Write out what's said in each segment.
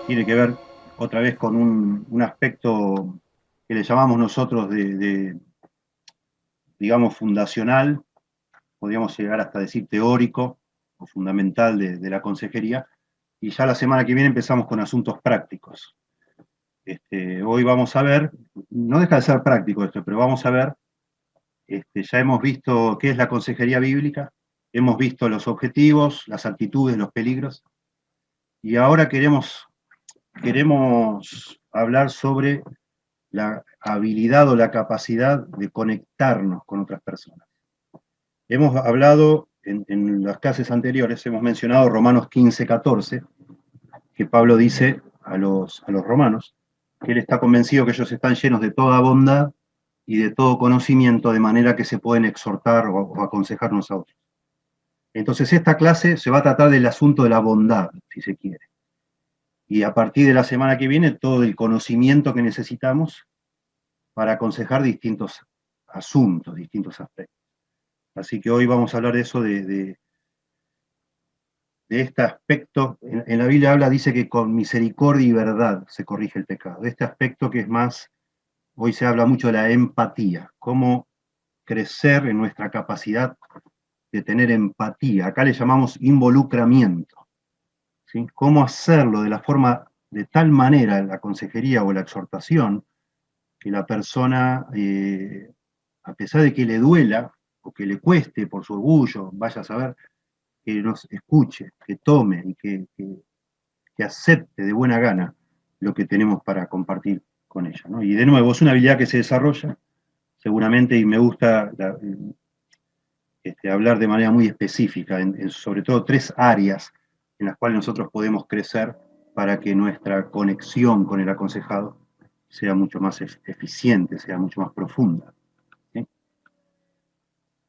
Tiene que ver otra vez con un aspecto que le llamamos nosotros digamos, fundacional, podríamos llegar hasta decir teórico o fundamental de la consejería, y ya la semana que viene empezamos con asuntos prácticos. Hoy vamos a ver, no deja de ser práctico esto, pero vamos a ver, ya hemos visto qué es la consejería bíblica, hemos visto los objetivos, las actitudes, los peligros, y ahora queremos hablar sobre la habilidad o la capacidad de conectarnos con otras personas. Hemos hablado en las clases anteriores, hemos mencionado Romanos 15, 14, que Pablo dice a los romanos, que él está convencido que ellos están llenos de toda bondad y de todo conocimiento, de manera que se pueden exhortar o aconsejarnos a otros. Entonces esta clase se va a tratar del asunto de la bondad, si se quiere. Y a partir de la semana que viene, todo el conocimiento que necesitamos para aconsejar distintos asuntos, distintos aspectos. Así que hoy vamos a hablar de eso, de este aspecto. En la Biblia habla, dice que con misericordia y verdad se corrige el pecado. De este aspecto que es más, hoy se habla mucho de la empatía, cómo crecer en nuestra capacidad de tener empatía. Acá le llamamos involucramiento. ¿Sí? Cómo hacerlo de la forma, de tal manera, la consejería o la exhortación, que la persona, a pesar de que le duela o que le cueste por su orgullo, vaya a saber, que nos escuche, que tome y que acepte de buena gana lo que tenemos para compartir con ella, ¿no? Y de nuevo, es una habilidad que se desarrolla seguramente, y me gusta hablar de manera muy específica, sobre todo tres áreas en las cuales nosotros podemos crecer para que nuestra conexión con el aconsejado sea mucho más eficiente, sea mucho más profunda. ¿Sí?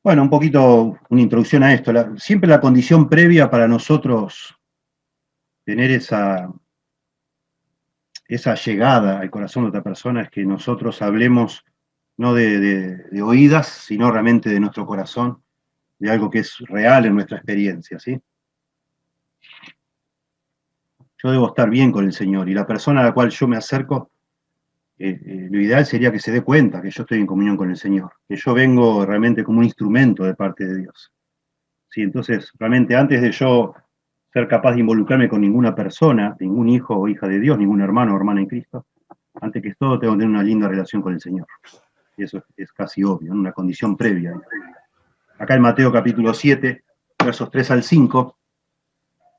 Bueno, un poquito una introducción a esto. Siempre la condición previa para nosotros tener esa llegada al corazón de otra persona es que nosotros hablemos no de oídas, sino realmente de nuestro corazón, de algo que es real en nuestra experiencia, ¿sí? Yo debo estar bien con el Señor, y la persona a la cual yo me acerco, lo ideal sería que se dé cuenta que yo estoy en comunión con el Señor, que yo vengo realmente como un instrumento de parte de Dios. ¿Sí? Entonces, realmente antes de yo ser capaz de involucrarme con ninguna persona, ningún hijo o hija de Dios, ningún hermano o hermana en Cristo, antes que todo tengo que tener una linda relación con el Señor. Y eso es casi obvio, ¿no? Una condición previa. Acá en Mateo capítulo 7, versos 3 al 5,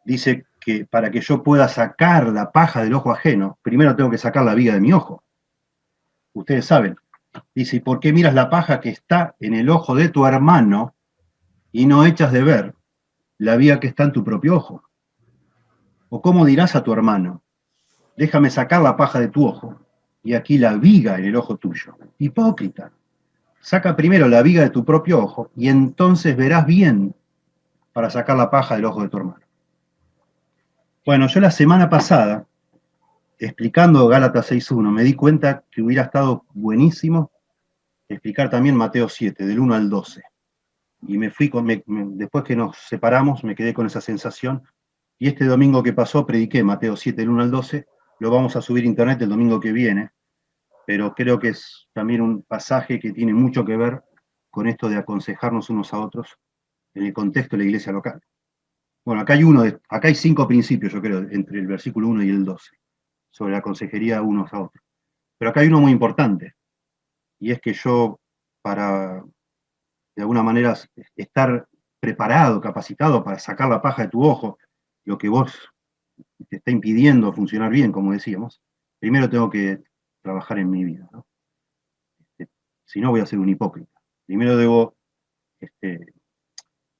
dice que para que yo pueda sacar la paja del ojo ajeno, primero tengo que sacar la viga de mi ojo. Ustedes saben. Dice, ¿y por qué miras la paja que está en el ojo de tu hermano y no echas de ver la viga que está en tu propio ojo? ¿O cómo dirás a tu hermano, déjame sacar la paja de tu ojo y aquí la viga en el ojo tuyo? Hipócrita. Saca primero la viga de tu propio ojo y entonces verás bien para sacar la paja del ojo de tu hermano. Bueno, yo la semana pasada, explicando Gálatas 6.1, me di cuenta que hubiera estado buenísimo explicar también Mateo 7, del 1 al 12. Y me fui, después que nos separamos, me quedé con esa sensación. Y este domingo que pasó, prediqué Mateo 7, del 1 al 12. Lo vamos a subir a internet el domingo que viene, pero creo que es también un pasaje que tiene mucho que ver con esto de aconsejarnos unos a otros en el contexto de la iglesia local. Bueno, acá hay 5 principios, yo creo, entre el versículo 1 y el 12, sobre la consejería unos a otros. Pero acá hay uno muy importante, y es que yo, para de alguna manera estar preparado, capacitado para sacar la paja de tu ojo, lo que vos te está impidiendo funcionar bien, como decíamos, primero tengo que trabajar en mi vida, ¿no? Si no voy a ser un hipócrita. Primero debo este,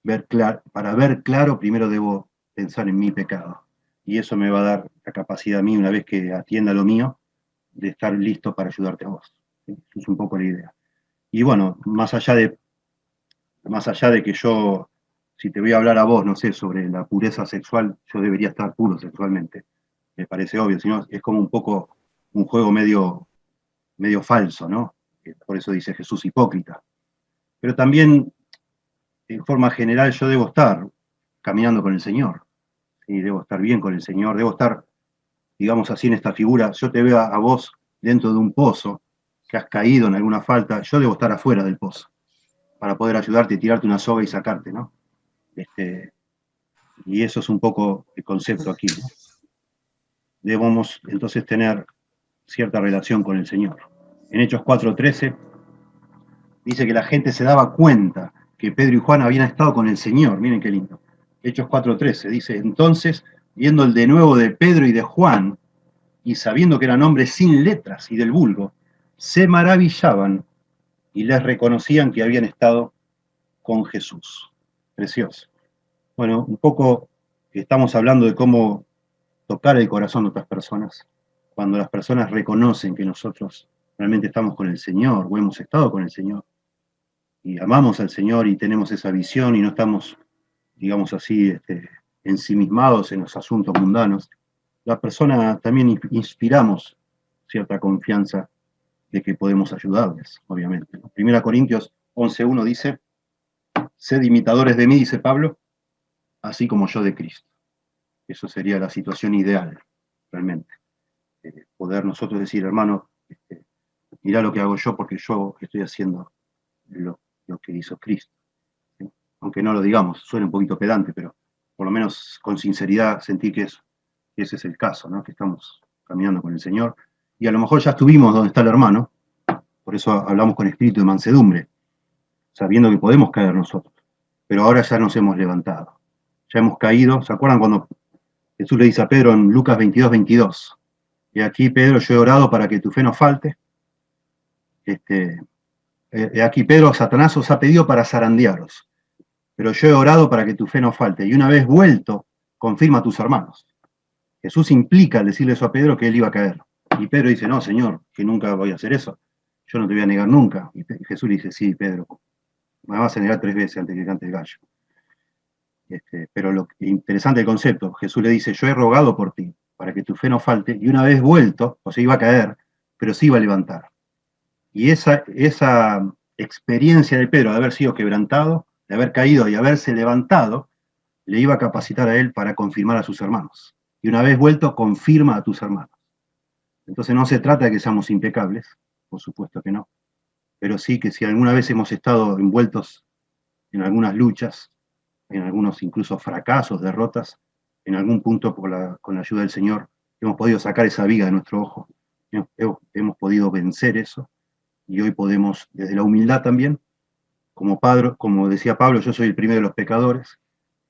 ver claro, para ver claro, primero debo pensar en mi pecado. Y eso me va a dar la capacidad a mí, una vez que atienda lo mío, de estar listo para ayudarte a vos. ¿Sí? Eso es un poco la idea. Y bueno, más allá de que yo, si te voy a hablar a vos, no sé, sobre la pureza sexual, yo debería estar puro sexualmente. Me parece obvio, sino es como un poco un juego medio falso, ¿no? Por eso dice Jesús hipócrita. Pero también, en forma general, yo debo estar caminando con el Señor. ¿sí? Debo estar bien con el Señor, debo estar, digamos así, en esta figura. Yo te veo a vos dentro de un pozo, que has caído en alguna falta, yo debo estar afuera del pozo, para poder ayudarte y tirarte una soga y sacarte, ¿no? Y eso es un poco el concepto aquí, ¿no? Debemos entonces tener cierta relación con el Señor. En Hechos 4:13 dice que la gente se daba cuenta que Pedro y Juan habían estado con el Señor. Miren qué lindo. Hechos 4:13 dice, entonces, viendo el denuedo de Pedro y de Juan, y sabiendo que eran hombres sin letras y del vulgo, se maravillaban y les reconocían que habían estado con Jesús. Precioso. Bueno, un poco estamos hablando de cómo tocar el corazón de otras personas, cuando las personas reconocen que nosotros realmente estamos con el Señor o hemos estado con el Señor y amamos al Señor y tenemos esa visión y no estamos, digamos así, ensimismados en los asuntos mundanos, la persona también inspiramos cierta confianza de que podemos ayudarles, obviamente. Primera Corintios 11:1 dice, sed imitadores de mí, dice Pablo, así como yo de Cristo. Eso sería la situación ideal, realmente. Poder nosotros decir, hermano, mirá lo que hago yo porque yo estoy haciendo lo que hizo Cristo. ¿Sí? Aunque no lo digamos, suena un poquito pedante, pero por lo menos con sinceridad sentí que ese es el caso, ¿no? Que estamos caminando con el Señor. Y a lo mejor ya estuvimos donde está el hermano, por eso hablamos con espíritu de mansedumbre, sabiendo que podemos caer nosotros. Pero ahora ya nos hemos levantado. Ya hemos caído. ¿Se acuerdan cuando Jesús le dice a Pedro en Lucas 22:22? Y aquí, Pedro, yo he orado para que tu fe no falte. Aquí, Pedro, Satanás os ha pedido para zarandearos, pero yo he orado para que tu fe no falte. Y una vez vuelto, confirma a tus hermanos. Jesús implica al decirle eso a Pedro que él iba a caer. Y Pedro dice, no, Señor, que nunca voy a hacer eso. Yo no te voy a negar nunca. Y Jesús le dice, sí, Pedro, me vas a negar 3 veces antes que cante el gallo. Pero lo interesante del concepto, Jesús le dice, yo he rogado por ti, para que tu fe no falte, y una vez vuelto, o sea, iba a caer, pero se iba a levantar. Y esa experiencia de Pedro de haber sido quebrantado, de haber caído y haberse levantado, le iba a capacitar a él para confirmar a sus hermanos. Y una vez vuelto, confirma a tus hermanos. Entonces no se trata de que seamos impecables, por supuesto que no, pero sí que si alguna vez hemos estado envueltos en algunas luchas, en algunos incluso fracasos, derrotas, en algún punto con la ayuda del Señor, hemos podido sacar esa viga de nuestro ojo, hemos podido vencer eso, y hoy podemos, desde la humildad también, como decía Pablo, yo soy el primero de los pecadores,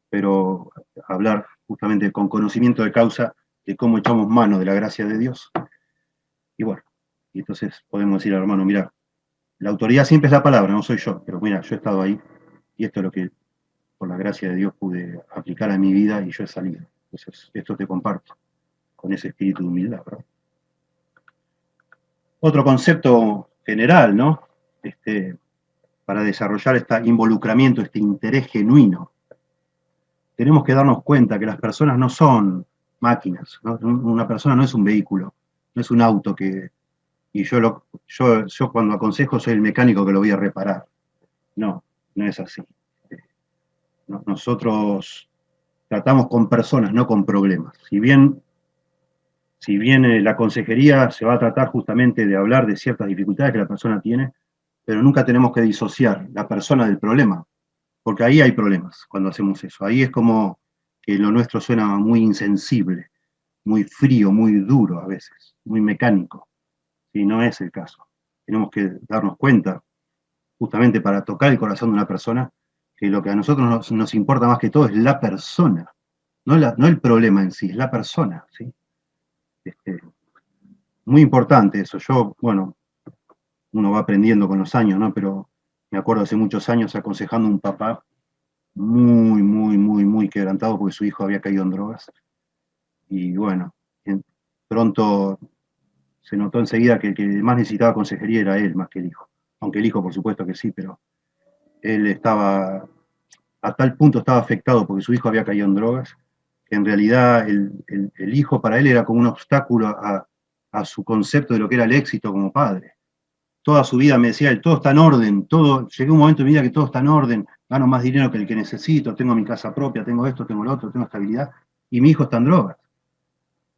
pero hablar justamente con conocimiento de causa de cómo echamos mano de la gracia de Dios. Y bueno, y entonces podemos decir al hermano, mira, la autoridad siempre es la palabra, no soy yo, pero mira, yo he estado ahí y esto es lo que por la gracia de Dios pude aplicar a mi vida y yo he salido. Entonces, esto te comparto con ese espíritu de humildad, ¿verdad? Otro concepto general, ¿no? Para desarrollar este involucramiento, este interés genuino, tenemos que darnos cuenta que las personas no son máquinas, ¿no? Una persona no es un vehículo, no es un auto y yo cuando aconsejo soy el mecánico que lo voy a reparar. No, no es así. Nosotros tratamos con personas, no con problemas. Si bien la consejería se va a tratar justamente de hablar de ciertas dificultades que la persona tiene, pero nunca tenemos que disociar la persona del problema, porque ahí hay problemas cuando hacemos eso. Ahí es como que lo nuestro suena muy insensible, muy frío, muy duro a veces, muy mecánico. Y no es el caso. Tenemos que darnos cuenta, justamente para tocar el corazón de una persona, que lo que a nosotros nos importa más que todo es la persona, no el problema en sí, es la persona, ¿sí? Muy importante eso. Yo, bueno, uno va aprendiendo con los años, ¿no? Pero me acuerdo hace muchos años aconsejando a un papá muy, muy, muy, muy quebrantado porque su hijo había caído en drogas. Y bueno, pronto se notó enseguida que el que más necesitaba consejería era él, más que el hijo. Aunque el hijo, por supuesto que sí, pero él estaba, a tal punto estaba afectado porque su hijo había caído en drogas, que en realidad el hijo para él era como un obstáculo a su concepto de lo que era el éxito como padre. Toda su vida me decía, todo está en orden, llegué a un momento en mi vida que todo está en orden, gano más dinero que el que necesito, tengo mi casa propia, tengo esto, tengo lo otro, tengo estabilidad, y mi hijo está en drogas.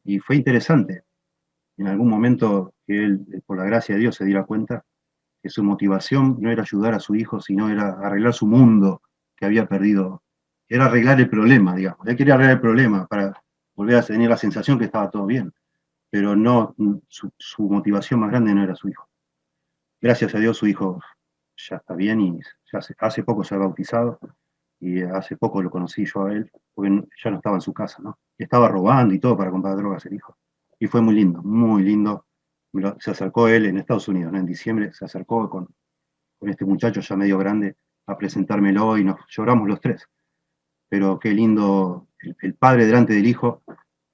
Y fue interesante. En algún momento que él, por la gracia de Dios, se diera cuenta que su motivación no era ayudar a su hijo, sino era arreglar su mundo que había perdido. Era arreglar el problema, digamos. Él quería arreglar el problema para volver a tener la sensación que estaba todo bien. Pero no, su motivación más grande no era su hijo. Gracias a Dios su hijo ya está bien y ya hace poco se ha bautizado y hace poco lo conocí yo a él, porque ya no estaba en su casa, ¿no? Estaba robando y todo para comprar drogas el hijo. Y fue muy lindo, muy lindo. Se acercó él en Estados Unidos, ¿no? En diciembre se acercó con este muchacho ya medio grande a presentármelo y nos lloramos los tres. Pero qué lindo, el padre delante del hijo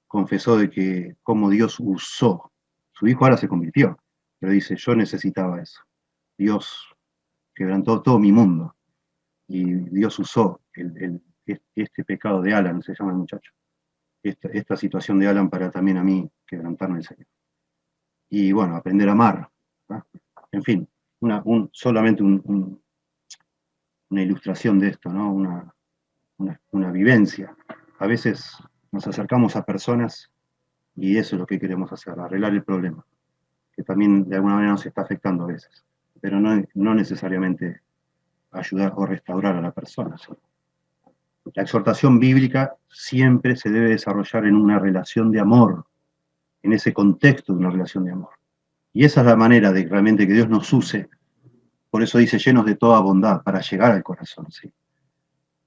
confesó de que cómo Dios usó. Su hijo ahora se convirtió, pero dice, yo necesitaba eso. Dios quebrantó todo mi mundo y Dios usó este pecado de Alan, se llama el muchacho, esta situación de Alan para también a mí quebrantarme el Señor. Y bueno, aprender a amar. ¿No? En fin, solamente una ilustración de esto, ¿no? Una vivencia. A veces nos acercamos a personas y eso es lo que queremos hacer, arreglar el problema, que también de alguna manera nos está afectando a veces, pero no necesariamente ayudar o restaurar a la persona. ¿Sí? La exhortación bíblica siempre se debe desarrollar en una relación de amor, en ese contexto de una relación de amor. Y esa es la manera de realmente que Dios nos use, por eso dice llenos de toda bondad, para llegar al corazón. ¿Sí?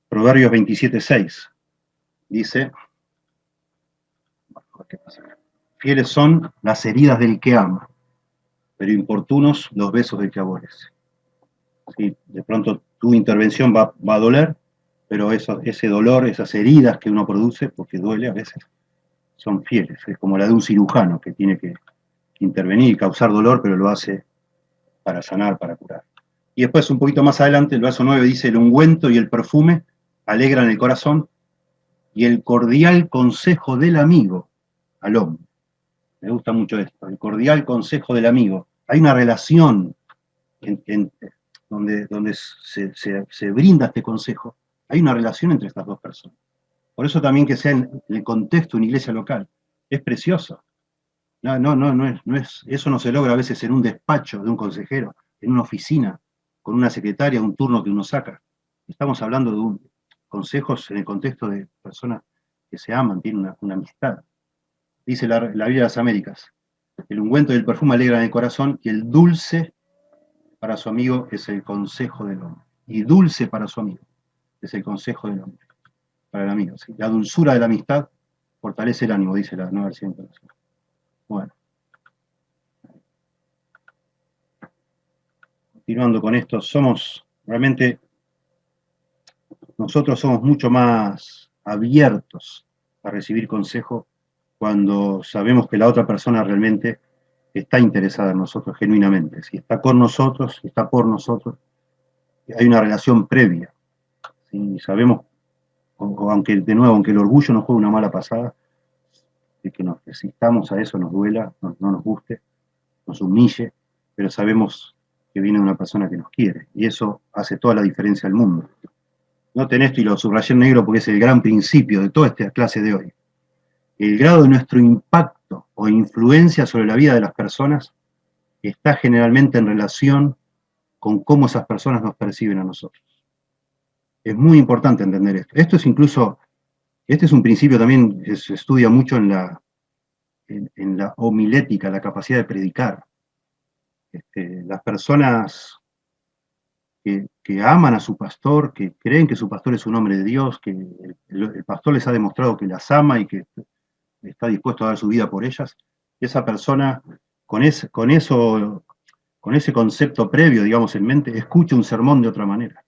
Proverbios 27:6 dice, fieles son las heridas del que ama, pero importunos los besos del que aborrece. ¿Sí? De pronto tu intervención va a doler, pero ese dolor, esas heridas que uno produce, porque duele a veces, son fieles. Es como la de un cirujano que tiene que intervenir y causar dolor, pero lo hace para sanar, para curar. Y después, un poquito más adelante, el verso 9 dice, el ungüento y el perfume alegran el corazón, y el cordial consejo del amigo al hombre. Me gusta mucho esto, el cordial consejo del amigo. Hay una relación donde se brinda este consejo. Hay una relación entre estas dos personas. Por eso también que sea en el contexto de una iglesia local. Es precioso. Eso no se logra a veces en un despacho de un consejero, en una oficina, con una secretaria, un turno que uno saca. Estamos hablando de consejos en el contexto de personas que se aman, tienen una amistad. Dice la Biblia de las Américas, el ungüento y el perfume alegran el corazón y el dulce para su amigo es el consejo del hombre. Y dulce para su amigo es el consejo del hombre. Para el amigo, ¿sí? La dulzura de la amistad fortalece el ánimo, dice la nueva versión internacional. Bueno. Continuando con esto, nosotros somos mucho más abiertos a recibir consejo cuando sabemos que la otra persona realmente está interesada en nosotros genuinamente, si está con nosotros, si está por nosotros, hay una relación previa. ¿Sí? Sabemos, aunque el orgullo nos juegue una mala pasada, de que nos resistamos a eso, nos duela, no nos guste, nos humille, pero sabemos que viene una persona que nos quiere, y eso hace toda la diferencia al mundo. Noten esto y lo subrayé en negro porque es el gran principio de toda esta clase de hoy. El grado de nuestro impacto o influencia sobre la vida de las personas está generalmente en relación con cómo esas personas nos perciben a nosotros. Es muy importante entender esto. Este es un principio también que se estudia mucho en la homilética, la capacidad de predicar. Las personas que aman a su pastor, que creen que su pastor es un hombre de Dios, que el pastor les ha demostrado que las ama y que está dispuesto a dar su vida por ellas, esa persona con ese concepto previo, digamos, en mente, escucha un sermón de otra manera.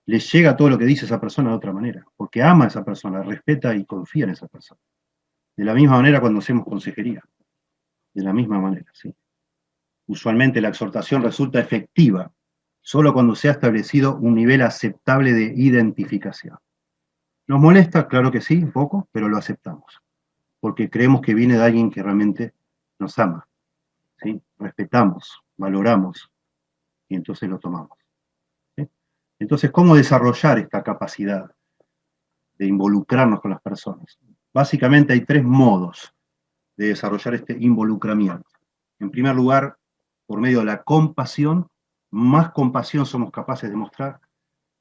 Le llega todo lo que dice esa persona de otra manera, porque ama a esa persona, respeta y confía en esa persona. De la misma manera cuando hacemos consejería, de la misma manera, ¿sí? Usualmente la exhortación resulta efectiva solo cuando se ha establecido un nivel aceptable de identificación. ¿Nos molesta? Claro que sí, un poco, pero lo aceptamos, porque creemos que viene de alguien que realmente nos ama, ¿sí? Respetamos, valoramos, y entonces lo tomamos. ¿Sí? Entonces, ¿cómo desarrollar esta capacidad de involucrarnos con las personas? Básicamente hay tres modos de desarrollar este involucramiento. En primer lugar, por medio de la compasión. Más compasión somos capaces de mostrar,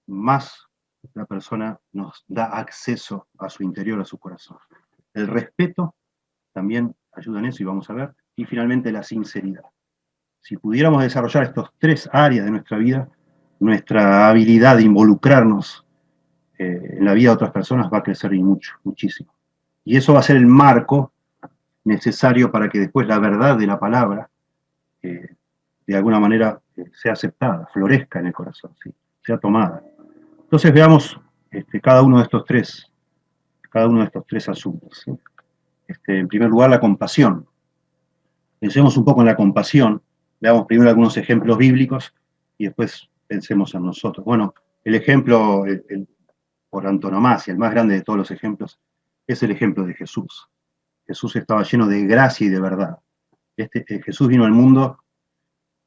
más la persona nos da acceso a su interior, a su corazón. El respeto también ayuda en eso y vamos a ver. Y finalmente la sinceridad. Si pudiéramos desarrollar estos tres áreas de nuestra vida, nuestra habilidad de involucrarnos en la vida de otras personas va a crecer y mucho, muchísimo. Y eso va a ser el marco necesario para que después la verdad de la palabra de alguna manera sea aceptada, florezca en el corazón, ¿sí? Sea tomada. Entonces veamos cada uno de estos tres asuntos, ¿sí? En primer lugar, la compasión. Pensemos un poco en la compasión, veamos primero algunos ejemplos bíblicos y después pensemos en nosotros. Bueno, el ejemplo, por antonomasia, el más grande de todos los ejemplos, es el ejemplo de Jesús. Jesús estaba lleno de gracia y de verdad. Jesús vino al mundo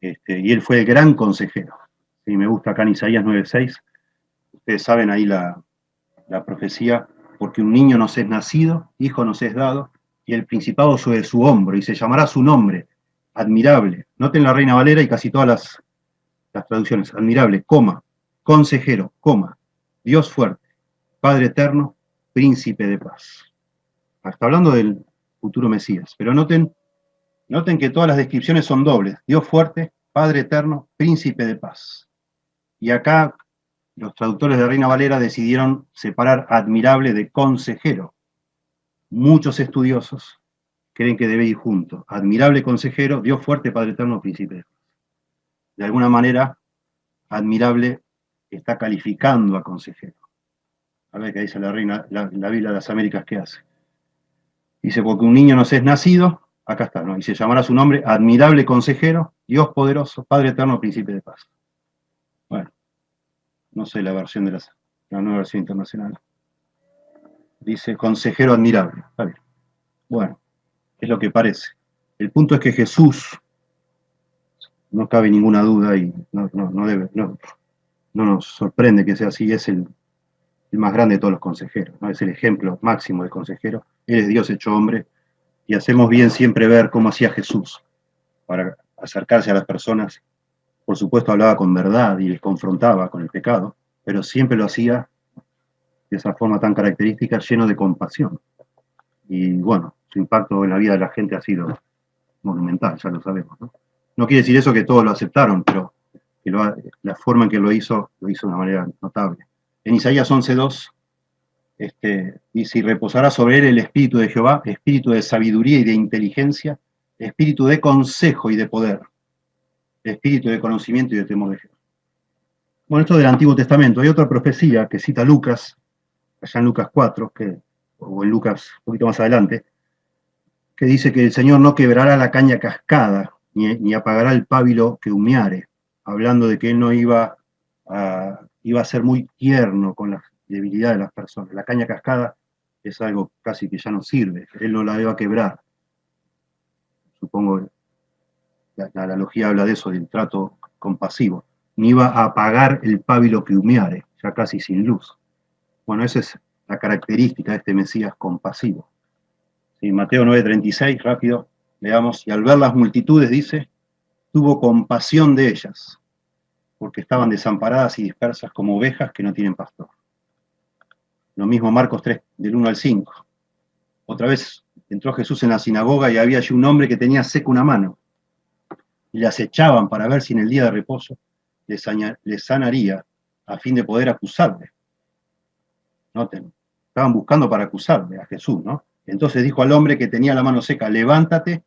y él fue el gran consejero. Sí, me gusta acá en Isaías 9:6, ustedes saben ahí la profecía, porque un niño nos es nacido, hijo nos es dado, y el principado sobre su hombro, y se llamará su nombre, admirable. Noten la Reina Valera y casi todas las traducciones, admirable, coma, consejero, coma, Dios fuerte, Padre eterno, príncipe de paz. Está hablando del futuro Mesías, pero noten que todas las descripciones son dobles, Dios fuerte, Padre eterno, príncipe de paz. Y acá los traductores de Reina Valera decidieron separar admirable de consejero. Muchos estudiosos creen que debe ir junto. Admirable consejero, Dios fuerte, Padre eterno, príncipe de paz. De alguna manera, admirable está calificando a consejero. A ver qué dice la Biblia de las Américas, ¿qué hace? Dice, porque un niño nos es nacido, acá está, ¿no? Y se llamará su nombre, admirable consejero, Dios poderoso, Padre eterno, príncipe de paz. Bueno, no sé la versión de la nueva versión internacional. Dice, consejero admirable. Está bien. Bueno, es lo que parece. El punto es que Jesús, no cabe ninguna duda y no nos sorprende que sea así, es el más grande de todos los consejeros, ¿no? Es el ejemplo máximo de consejero. Él es Dios hecho hombre y hacemos bien siempre ver cómo hacía Jesús para acercarse a las personas. Por supuesto hablaba con verdad y les confrontaba con el pecado, pero siempre lo hacía de esa forma tan característica, lleno de compasión. Y bueno, su impacto en la vida de la gente ha sido monumental, ya lo sabemos, ¿no? No quiere decir eso que todos lo aceptaron, pero que la forma en que lo hizo de una manera notable. En Isaías 11:2 dice, y reposará sobre él el espíritu de Jehová, espíritu de sabiduría y de inteligencia, espíritu de consejo y de poder, espíritu de conocimiento y de temor de Jehová. Bueno, esto del Antiguo Testamento. Hay otra profecía que cita Lucas, allá en Lucas 4, o en Lucas un poquito más adelante, que dice que el Señor no quebrará la caña cascada, ni apagará el pábilo que humeare, hablando de que Él no iba a ser muy tierno con la debilidad de las personas. La caña cascada es algo casi que ya no sirve, Él no la iba a quebrar. Supongo la analogía habla de eso, del trato compasivo. Ni iba a apagar el pábilo que humeare, ya casi sin luz. Bueno, esa es la característica de este Mesías compasivo. Sí, Mateo 9:36, rápido, leamos, y al ver las multitudes, dice, tuvo compasión de ellas, porque estaban desamparadas y dispersas como ovejas que no tienen pastor. Lo mismo Marcos 3, del 1 al 5. Otra vez entró Jesús en la sinagoga y había allí un hombre que tenía seca una mano. Y le acechaban para ver si en el día de reposo le sanaría a fin de poder acusarle. Noten, estaban buscando para acusarle a Jesús, ¿no? Entonces dijo al hombre que tenía la mano seca, levántate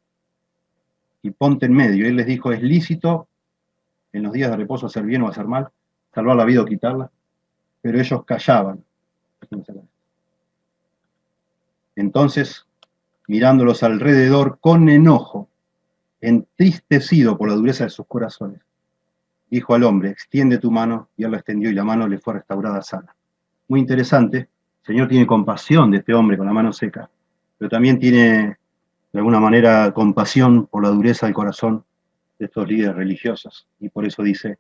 y ponte en medio. Y él les dijo, es lícito en los días de reposo hacer bien o hacer mal, salvar la vida o quitarla, pero ellos callaban. Entonces, mirándolos alrededor con enojo, entristecido por la dureza de sus corazones, dijo al hombre, extiende tu mano, y él la extendió y la mano le fue restaurada sana. Muy interesante, el Señor tiene compasión de este hombre con la mano seca, pero también tiene de alguna manera compasión por la dureza del corazón de estos líderes religiosos, y por eso dice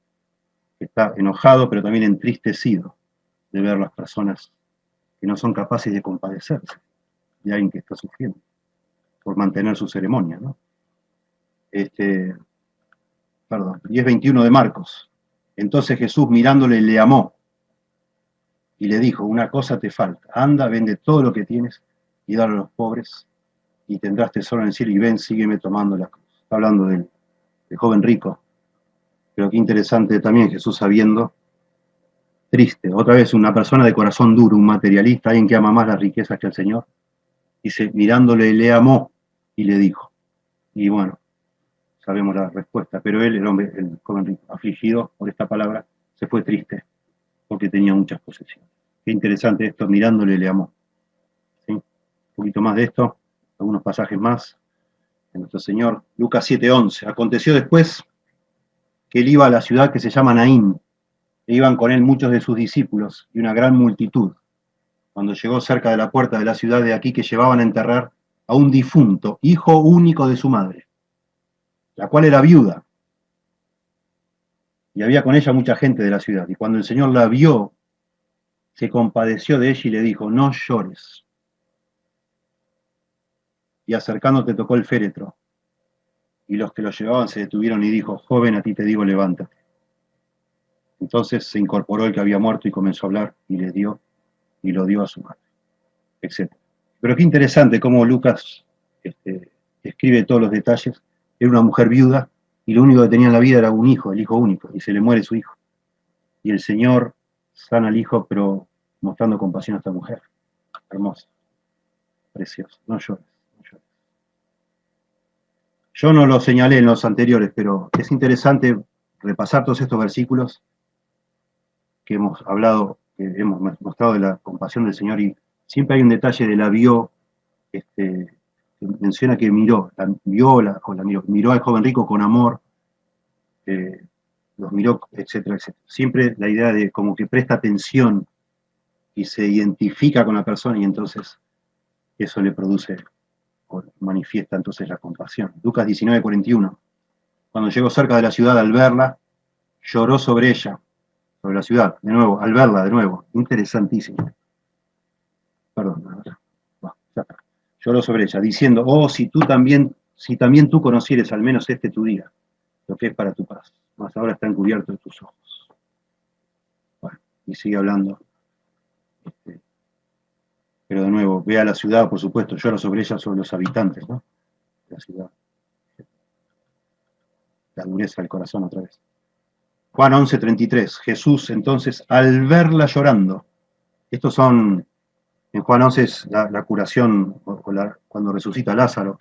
que está enojado, pero también entristecido de ver las personas que no son capaces de compadecerse. de alguien que está sufriendo por mantener su ceremonia, ¿no? Perdón, 10:21 de Marcos. Entonces Jesús mirándole le amó y le dijo, una cosa te falta, anda, vende todo lo que tienes y dale a los pobres y tendrás tesoro en el cielo y ven, sígueme tomando la cruz. Está hablando del joven rico, pero qué interesante también Jesús sabiendo, triste, otra vez una persona de corazón duro, un materialista, alguien que ama más las riquezas que el Señor, dice, mirándole le amó y le dijo, y bueno, sabemos la respuesta, pero él, el hombre, el joven rico, afligido por esta palabra, se fue triste porque tenía muchas posesiones. Qué interesante esto, mirándole le amó. ¿Sí? Un poquito más de esto, algunos pasajes más de nuestro Señor. Lucas 7:11. Aconteció después que él iba a la ciudad que se llama Naín, e iban con él muchos de sus discípulos y una gran multitud. Cuando llegó cerca de la puerta de la ciudad de aquí que llevaban a enterrar a un difunto, hijo único de su madre, la cual era viuda, y había con ella mucha gente de la ciudad. Y cuando el Señor la vio, se compadeció de ella y le dijo, no llores. Y acercándote tocó el féretro. Y los que lo llevaban se detuvieron y dijo, joven, a ti te digo, levántate. Entonces se incorporó el que había muerto y comenzó a hablar y le dio, y lo dio a su madre, etc. Pero qué interesante cómo Lucas escribe todos los detalles. Era una mujer viuda y lo único que tenía en la vida era un hijo, el hijo único, y se le muere su hijo. Y el Señor sana al hijo, pero mostrando compasión a esta mujer. Hermoso, precioso. No llores, no llores. Yo no lo señalé en los anteriores, pero es interesante repasar todos estos versículos que hemos hablado, que hemos mostrado de la compasión del Señor, y siempre hay un detalle de la vio, que menciona que miró, miró al joven rico con amor, los miró, etcétera, etcétera. Siempre la idea de como que presta atención y se identifica con la persona y entonces eso le produce o manifiesta entonces la compasión. Lucas 19:41. Cuando llegó cerca de la ciudad al verla, lloró sobre ella, sobre la ciudad, de nuevo, al verla de nuevo. Interesantísimo. Perdón, ya está. Lloró sobre ella, diciendo, oh, si también tú conocieres al menos este tu día, lo que es para tu paz, mas ahora está encubierto de tus ojos. Bueno, y sigue hablando. Pero de nuevo, ve a la ciudad, por supuesto, llora sobre ella, sobre los habitantes, ¿no? La ciudad. La dureza del corazón otra vez. Juan 11:33. Jesús entonces, al verla llorando, estos son, en Juan 11 es la curación, cuando resucita Lázaro,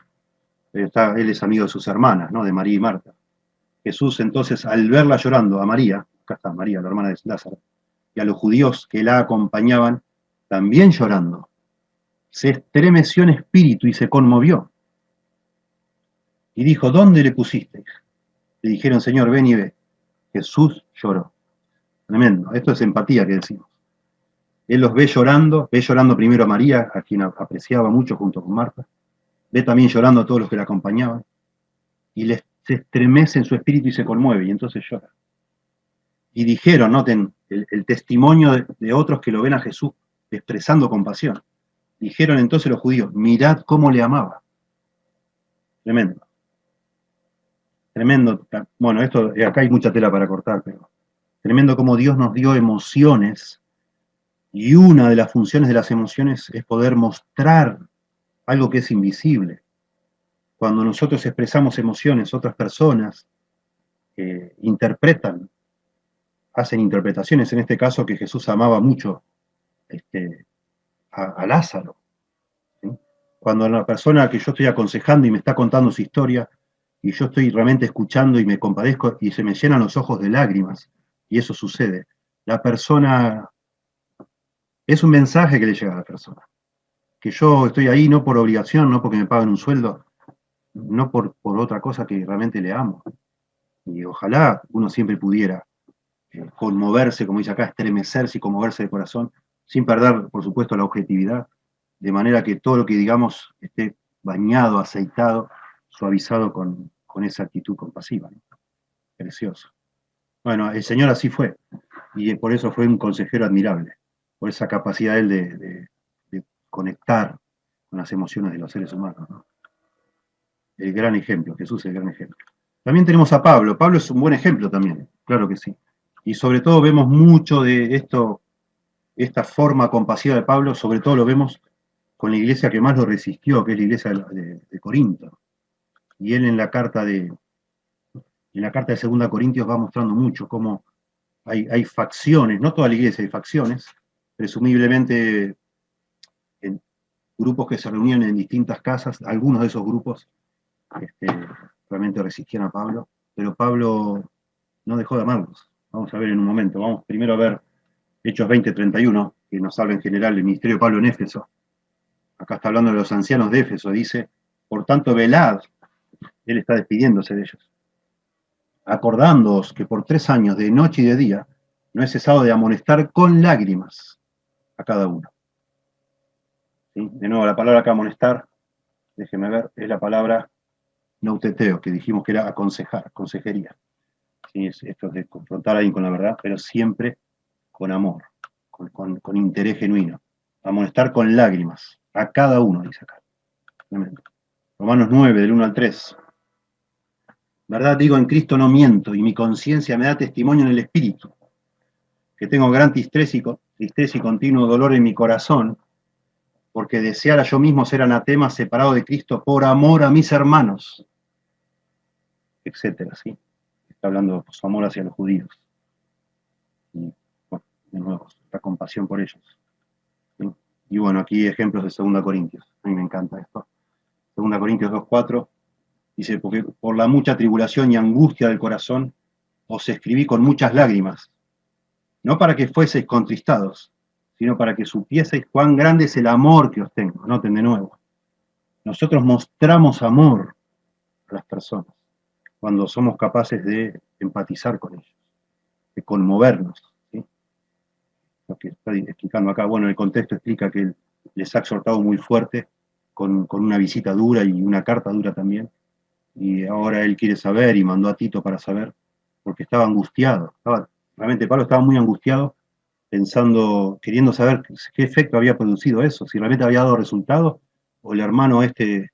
él es amigo de sus hermanas, ¿no? De María y Marta. Jesús entonces, al verla llorando a María, acá está María, la hermana de Lázaro, y a los judíos que la acompañaban, también llorando, se estremeció en espíritu y se conmovió. Y dijo, ¿dónde le pusisteis? Le dijeron, Señor, ven y ve. Jesús lloró. Tremendo. Esto es empatía que decimos. Él los ve llorando primero a María, a quien apreciaba mucho junto con Marta, ve también llorando a todos los que la acompañaban, y se estremece en su espíritu y se conmueve, y entonces llora. Y dijeron, noten, el testimonio de otros que lo ven a Jesús expresando compasión. Dijeron entonces los judíos, mirad cómo le amaba. Tremendo. Tremendo. Bueno, acá hay mucha tela para cortar, pero tremendo cómo Dios nos dio emociones, y una de las funciones de las emociones es poder mostrar algo que es invisible. Cuando nosotros expresamos emociones, otras personas interpretan, hacen interpretaciones, en este caso que Jesús amaba mucho a Lázaro. ¿Sí? Cuando la persona que yo estoy aconsejando y me está contando su historia, y yo estoy realmente escuchando y me compadezco y se me llenan los ojos de lágrimas, y eso sucede, la persona, es un mensaje que le llega a la persona, que yo estoy ahí no por obligación, no porque me paguen un sueldo, no por otra cosa, que realmente le amo. Y ojalá uno siempre pudiera conmoverse, como dice acá, estremecerse y conmoverse de corazón, sin perder, por supuesto, la objetividad, de manera que todo lo que digamos esté bañado, aceitado, suavizado con esa actitud compasiva, ¿no? Precioso. Bueno, el Señor así fue, y por eso fue un consejero admirable, por esa capacidad de él de conectar con las emociones de los seres humanos, ¿no? El gran ejemplo, Jesús es el gran ejemplo. También tenemos a Pablo. Pablo es un buen ejemplo también, claro que sí. Y sobre todo vemos mucho de esto, esta forma compasiva de Pablo, sobre todo lo vemos con la iglesia que más lo resistió, que es la iglesia de Corinto. Y él en la carta de 2 Corintios va mostrando mucho cómo hay facciones, no toda la iglesia, hay facciones, presumiblemente en grupos que se reunían en distintas casas, algunos de esos grupos este, realmente resistían a Pablo, pero Pablo no dejó de amarlos. Vamos a ver en un momento, vamos primero a ver Hechos 20:31, que nos habla en general del ministerio de Pablo en Éfeso. Acá está hablando de los ancianos de Éfeso, dice, por tanto velad, él está despidiéndose de ellos, acordándoos que por 3 años, de noche y de día, no he cesado de amonestar con lágrimas a cada uno. ¿Sí? De nuevo, la palabra acá amonestar, déjeme ver, es la palabra nauteteo, que dijimos que era aconsejar, consejería. ¿Sí? Esto es de confrontar a alguien con la verdad, pero siempre con amor, con interés genuino. Amonestar con lágrimas a cada uno, dice acá. Romanos 9, del 1 al 3. Verdad digo, en Cristo no miento, y mi conciencia me da testimonio en el Espíritu, que tengo gran tristeza y continuo dolor en mi corazón, porque deseara yo mismo ser anatema separado de Cristo por amor a mis hermanos, etcétera, ¿sí? Está hablando de su amor hacia los judíos. Y, bueno, de nuevo, la compasión por ellos. ¿Sí? Y bueno, aquí ejemplos de 2 Corintios. A mí me encanta esto. 2 Corintios 2:4 dice, porque por la mucha tribulación y angustia del corazón os escribí con muchas lágrimas, no para que fueseis contristados, sino para que supieseis cuán grande es el amor que os tengo. Noten de nuevo. Nosotros mostramos amor a las personas cuando somos capaces de empatizar con ellos, de conmovernos. ¿Sí? Lo que está explicando acá, bueno, el contexto explica que él les ha exhortado muy fuerte con una visita dura y una carta dura también, y ahora él quiere saber y mandó a Tito para saber, porque estaba angustiado. Realmente Pablo estaba muy angustiado, pensando, queriendo saber qué efecto había producido eso, si realmente había dado resultado, o el hermano este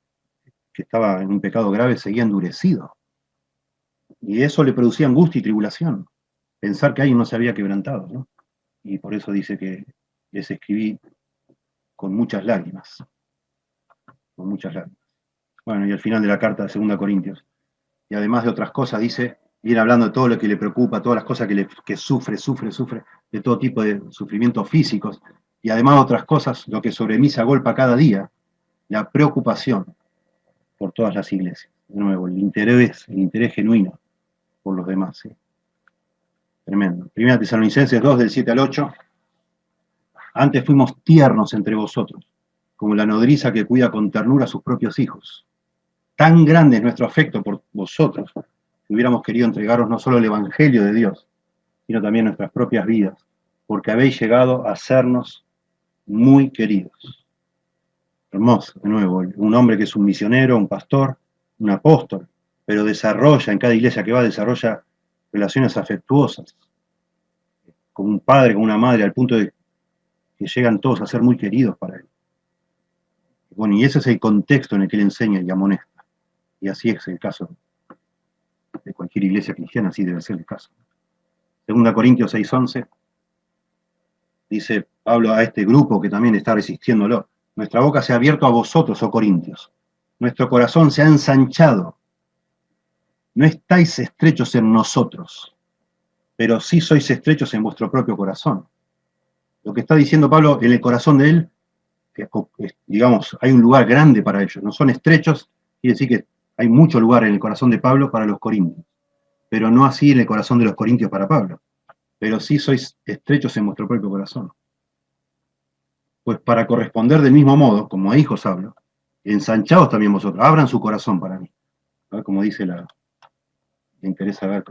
que estaba en un pecado grave seguía endurecido. Y eso le producía angustia y tribulación, pensar que alguien no se había quebrantado, ¿no? Y por eso dice que les escribí con muchas lágrimas, con muchas lágrimas. Bueno, y al final de la carta de 2 Corintios, y además de otras cosas, dice, viene hablando de todo lo que le preocupa, todas las cosas que sufre, de todo tipo de sufrimientos físicos, y además otras cosas, lo que sobre mí se agolpa cada día, la preocupación por todas las iglesias. De nuevo, el interés genuino por los demás. ¿Sí? Tremendo. Primera Tesalonicenses 2, del 7 al 8. Antes fuimos tiernos entre vosotros, como la nodriza que cuida con ternura a sus propios hijos. Tan grande es nuestro afecto por vosotros, que hubiéramos querido entregaros no solo el Evangelio de Dios, sino también nuestras propias vidas, porque habéis llegado a sernos muy queridos. Hermoso, de nuevo, un hombre que es un misionero, un pastor, un apóstol, pero desarrolla, en cada iglesia que va, desarrolla relaciones afectuosas, con un padre, con una madre, al punto de que llegan todos a ser muy queridos para él. Bueno, y ese es el contexto en el que él enseña y amonesta. Y así es el caso de cualquier iglesia cristiana, así debe ser el caso. 2 Corintios 6:11 dice Pablo a este grupo que también está resistiéndolo, nuestra boca se ha abierto a vosotros, oh Corintios, nuestro corazón se ha ensanchado, no estáis estrechos en nosotros, pero sí sois estrechos en vuestro propio corazón. Lo que está diciendo Pablo en el corazón de él, que, digamos, hay un lugar grande para ellos, no son estrechos, quiere decir que hay mucho lugar en el corazón de Pablo para los corintios, pero no así en el corazón de los corintios para Pablo, pero sí sois estrechos en vuestro propio corazón. Pues para corresponder del mismo modo, como a hijos hablo, ensanchaos también vosotros, abran su corazón para mí. A ver cómo dice me interesa ver,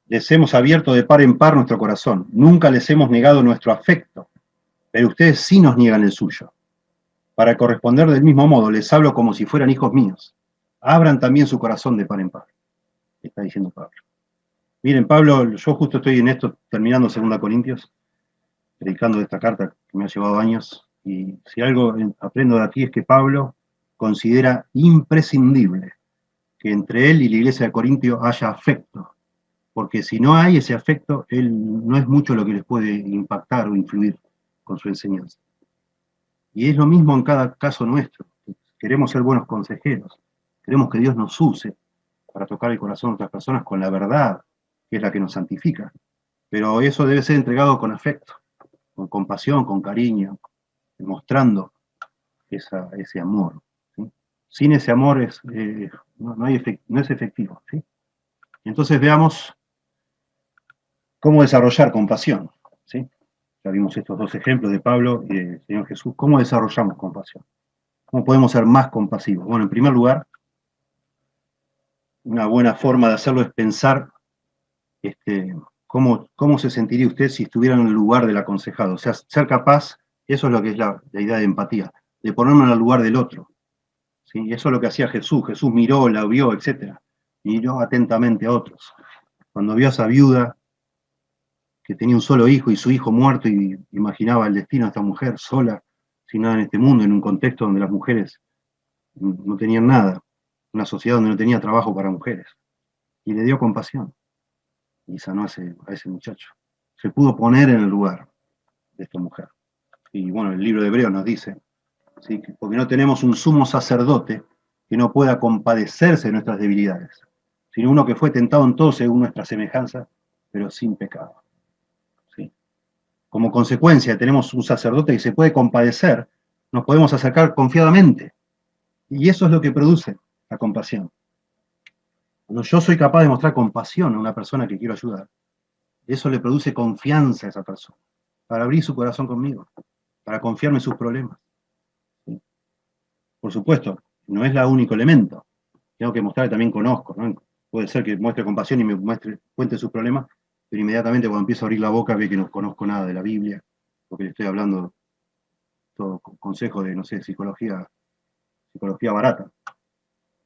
les hemos abierto de par en par nuestro corazón, nunca les hemos negado nuestro afecto, pero ustedes sí nos niegan el suyo. Para corresponder del mismo modo, les hablo como si fueran hijos míos. Abran también su corazón de par en par, está diciendo Pablo. Miren, Pablo, yo justo estoy en esto, terminando 2 Corintios, predicando esta carta que me ha llevado años, Y si algo aprendo de aquí es que Pablo considera imprescindible que entre él y la iglesia de Corintio haya afecto, porque si no hay ese afecto, él no es mucho lo que les puede impactar o influir con su enseñanza. Y es lo mismo en cada caso nuestro. Queremos ser buenos consejeros, queremos que Dios nos use para tocar el corazón de otras personas con la verdad, que es la que nos santifica. Pero eso debe ser entregado con afecto, con compasión, con cariño, mostrando ese amor. ¿Sí? Sin ese amor no es efectivo. ¿Sí? Entonces veamos cómo desarrollar compasión. ¿Sí? Ya vimos estos dos ejemplos de Pablo y del Señor Jesús. ¿Cómo desarrollamos compasión? ¿Cómo podemos ser más compasivos? Bueno, en primer lugar, una buena forma de hacerlo es pensar cómo se sentiría usted si estuviera en el lugar del aconsejado. O sea, ser capaz, eso es lo que es la idea de empatía, de ponerme en el lugar del otro. ¿Sí? Y eso es lo que hacía Jesús. Jesús miró, la vio, etc. Miró atentamente a otros. Cuando vio a esa viuda que tenía un solo hijo y su hijo muerto y imaginaba el destino de esta mujer sola, sin nada en este mundo, en un contexto donde las mujeres no tenían nada, una sociedad donde no tenía trabajo para mujeres. Y le dio compasión y sanó a ese muchacho. Se pudo poner en el lugar de esta mujer. Y bueno, el libro de Hebreos nos dice, ¿sí? Porque no tenemos un sumo sacerdote que no pueda compadecerse de nuestras debilidades, sino uno que fue tentado en todo según nuestra semejanza, pero sin pecado. ¿Sí? Como consecuencia, tenemos un sacerdote que se puede compadecer, nos podemos acercar confiadamente. Y eso es lo que produce la compasión. Cuando yo soy capaz de mostrar compasión a una persona que quiero ayudar, eso le produce confianza a esa persona, para abrir su corazón conmigo, para confiarme en sus problemas. ¿Sí? Por supuesto, no es el único elemento. Tengo que mostrar que también conozco, ¿no? Puede ser que muestre compasión y me cuente sus problemas, pero inmediatamente cuando empiezo a abrir la boca ve que no conozco nada de la Biblia, porque le estoy hablando todo consejo de, no sé, psicología barata.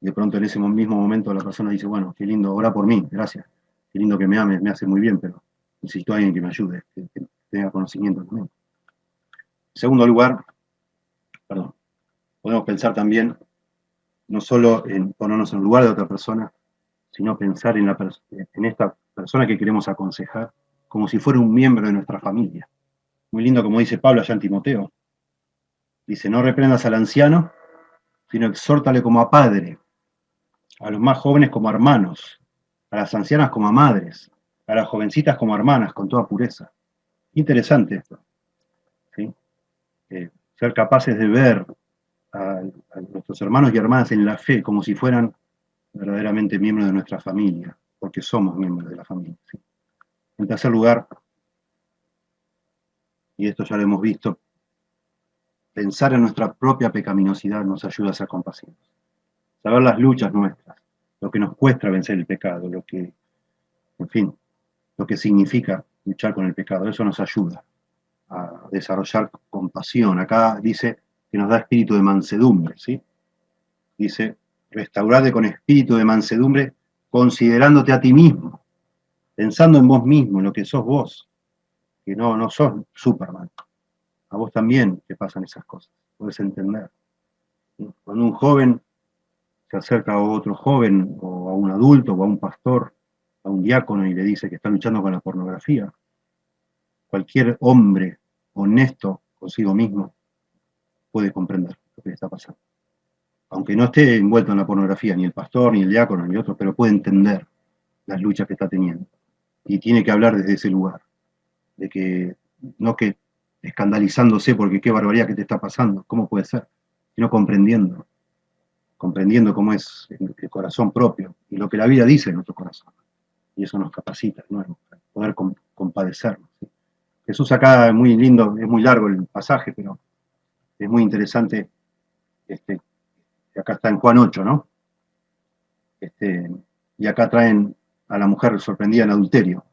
De pronto en ese mismo momento la persona dice, bueno, qué lindo, ora por mí, gracias. Qué lindo que me ames, me hace muy bien, pero necesito a alguien que me ayude, que tenga conocimiento también. En segundo lugar, podemos pensar también no solo en ponernos en el lugar de otra persona, sino pensar en esta persona que queremos aconsejar como si fuera un miembro de nuestra familia. Muy lindo como dice Pablo allá en Timoteo. Dice, no reprendas al anciano, sino exhórtale como a padre, a los más jóvenes como hermanos, a las ancianas como a madres, a las jovencitas como hermanas, con toda pureza. Interesante esto. ¿Sí? Ser capaces de ver a nuestros hermanos y hermanas en la fe como si fueran verdaderamente miembros de nuestra familia, porque somos miembros de la familia. ¿Sí? En tercer lugar, y esto ya lo hemos visto, pensar en nuestra propia pecaminosidad nos ayuda a ser compasivos. Saber las luchas nuestras, lo que nos cuesta vencer el pecado, en fin, lo que significa luchar con el pecado, eso nos ayuda a desarrollar compasión. Acá dice que nos da espíritu de mansedumbre, ¿sí? Dice, restaurate con espíritu de mansedumbre, considerándote a ti mismo, pensando en vos mismo, en lo que sos vos, que no sos Superman. A vos también te pasan esas cosas, podés entender. ¿Sí? Cuando un joven se acerca a otro joven, o a un adulto, o a un pastor, a un diácono, y le dice que está luchando con la pornografía, cualquier hombre honesto consigo mismo puede comprender lo que le está pasando. Aunque no esté envuelto en la pornografía, ni el pastor, ni el diácono, ni otro, pero puede entender las luchas que está teniendo. Y tiene que hablar desde ese lugar, de que no que escandalizándose porque qué barbaridad que te está pasando, ¿cómo puede ser? Sino comprendiendo cómo es el corazón propio y lo que la vida dice en nuestro corazón. Y eso nos capacita, ¿no? Para poder compadecernos. ¿Sí? Jesús acá es muy lindo, es muy largo el pasaje, pero es muy interesante. Acá está en Juan 8, ¿no? Y acá traen a la mujer sorprendida en adulterio.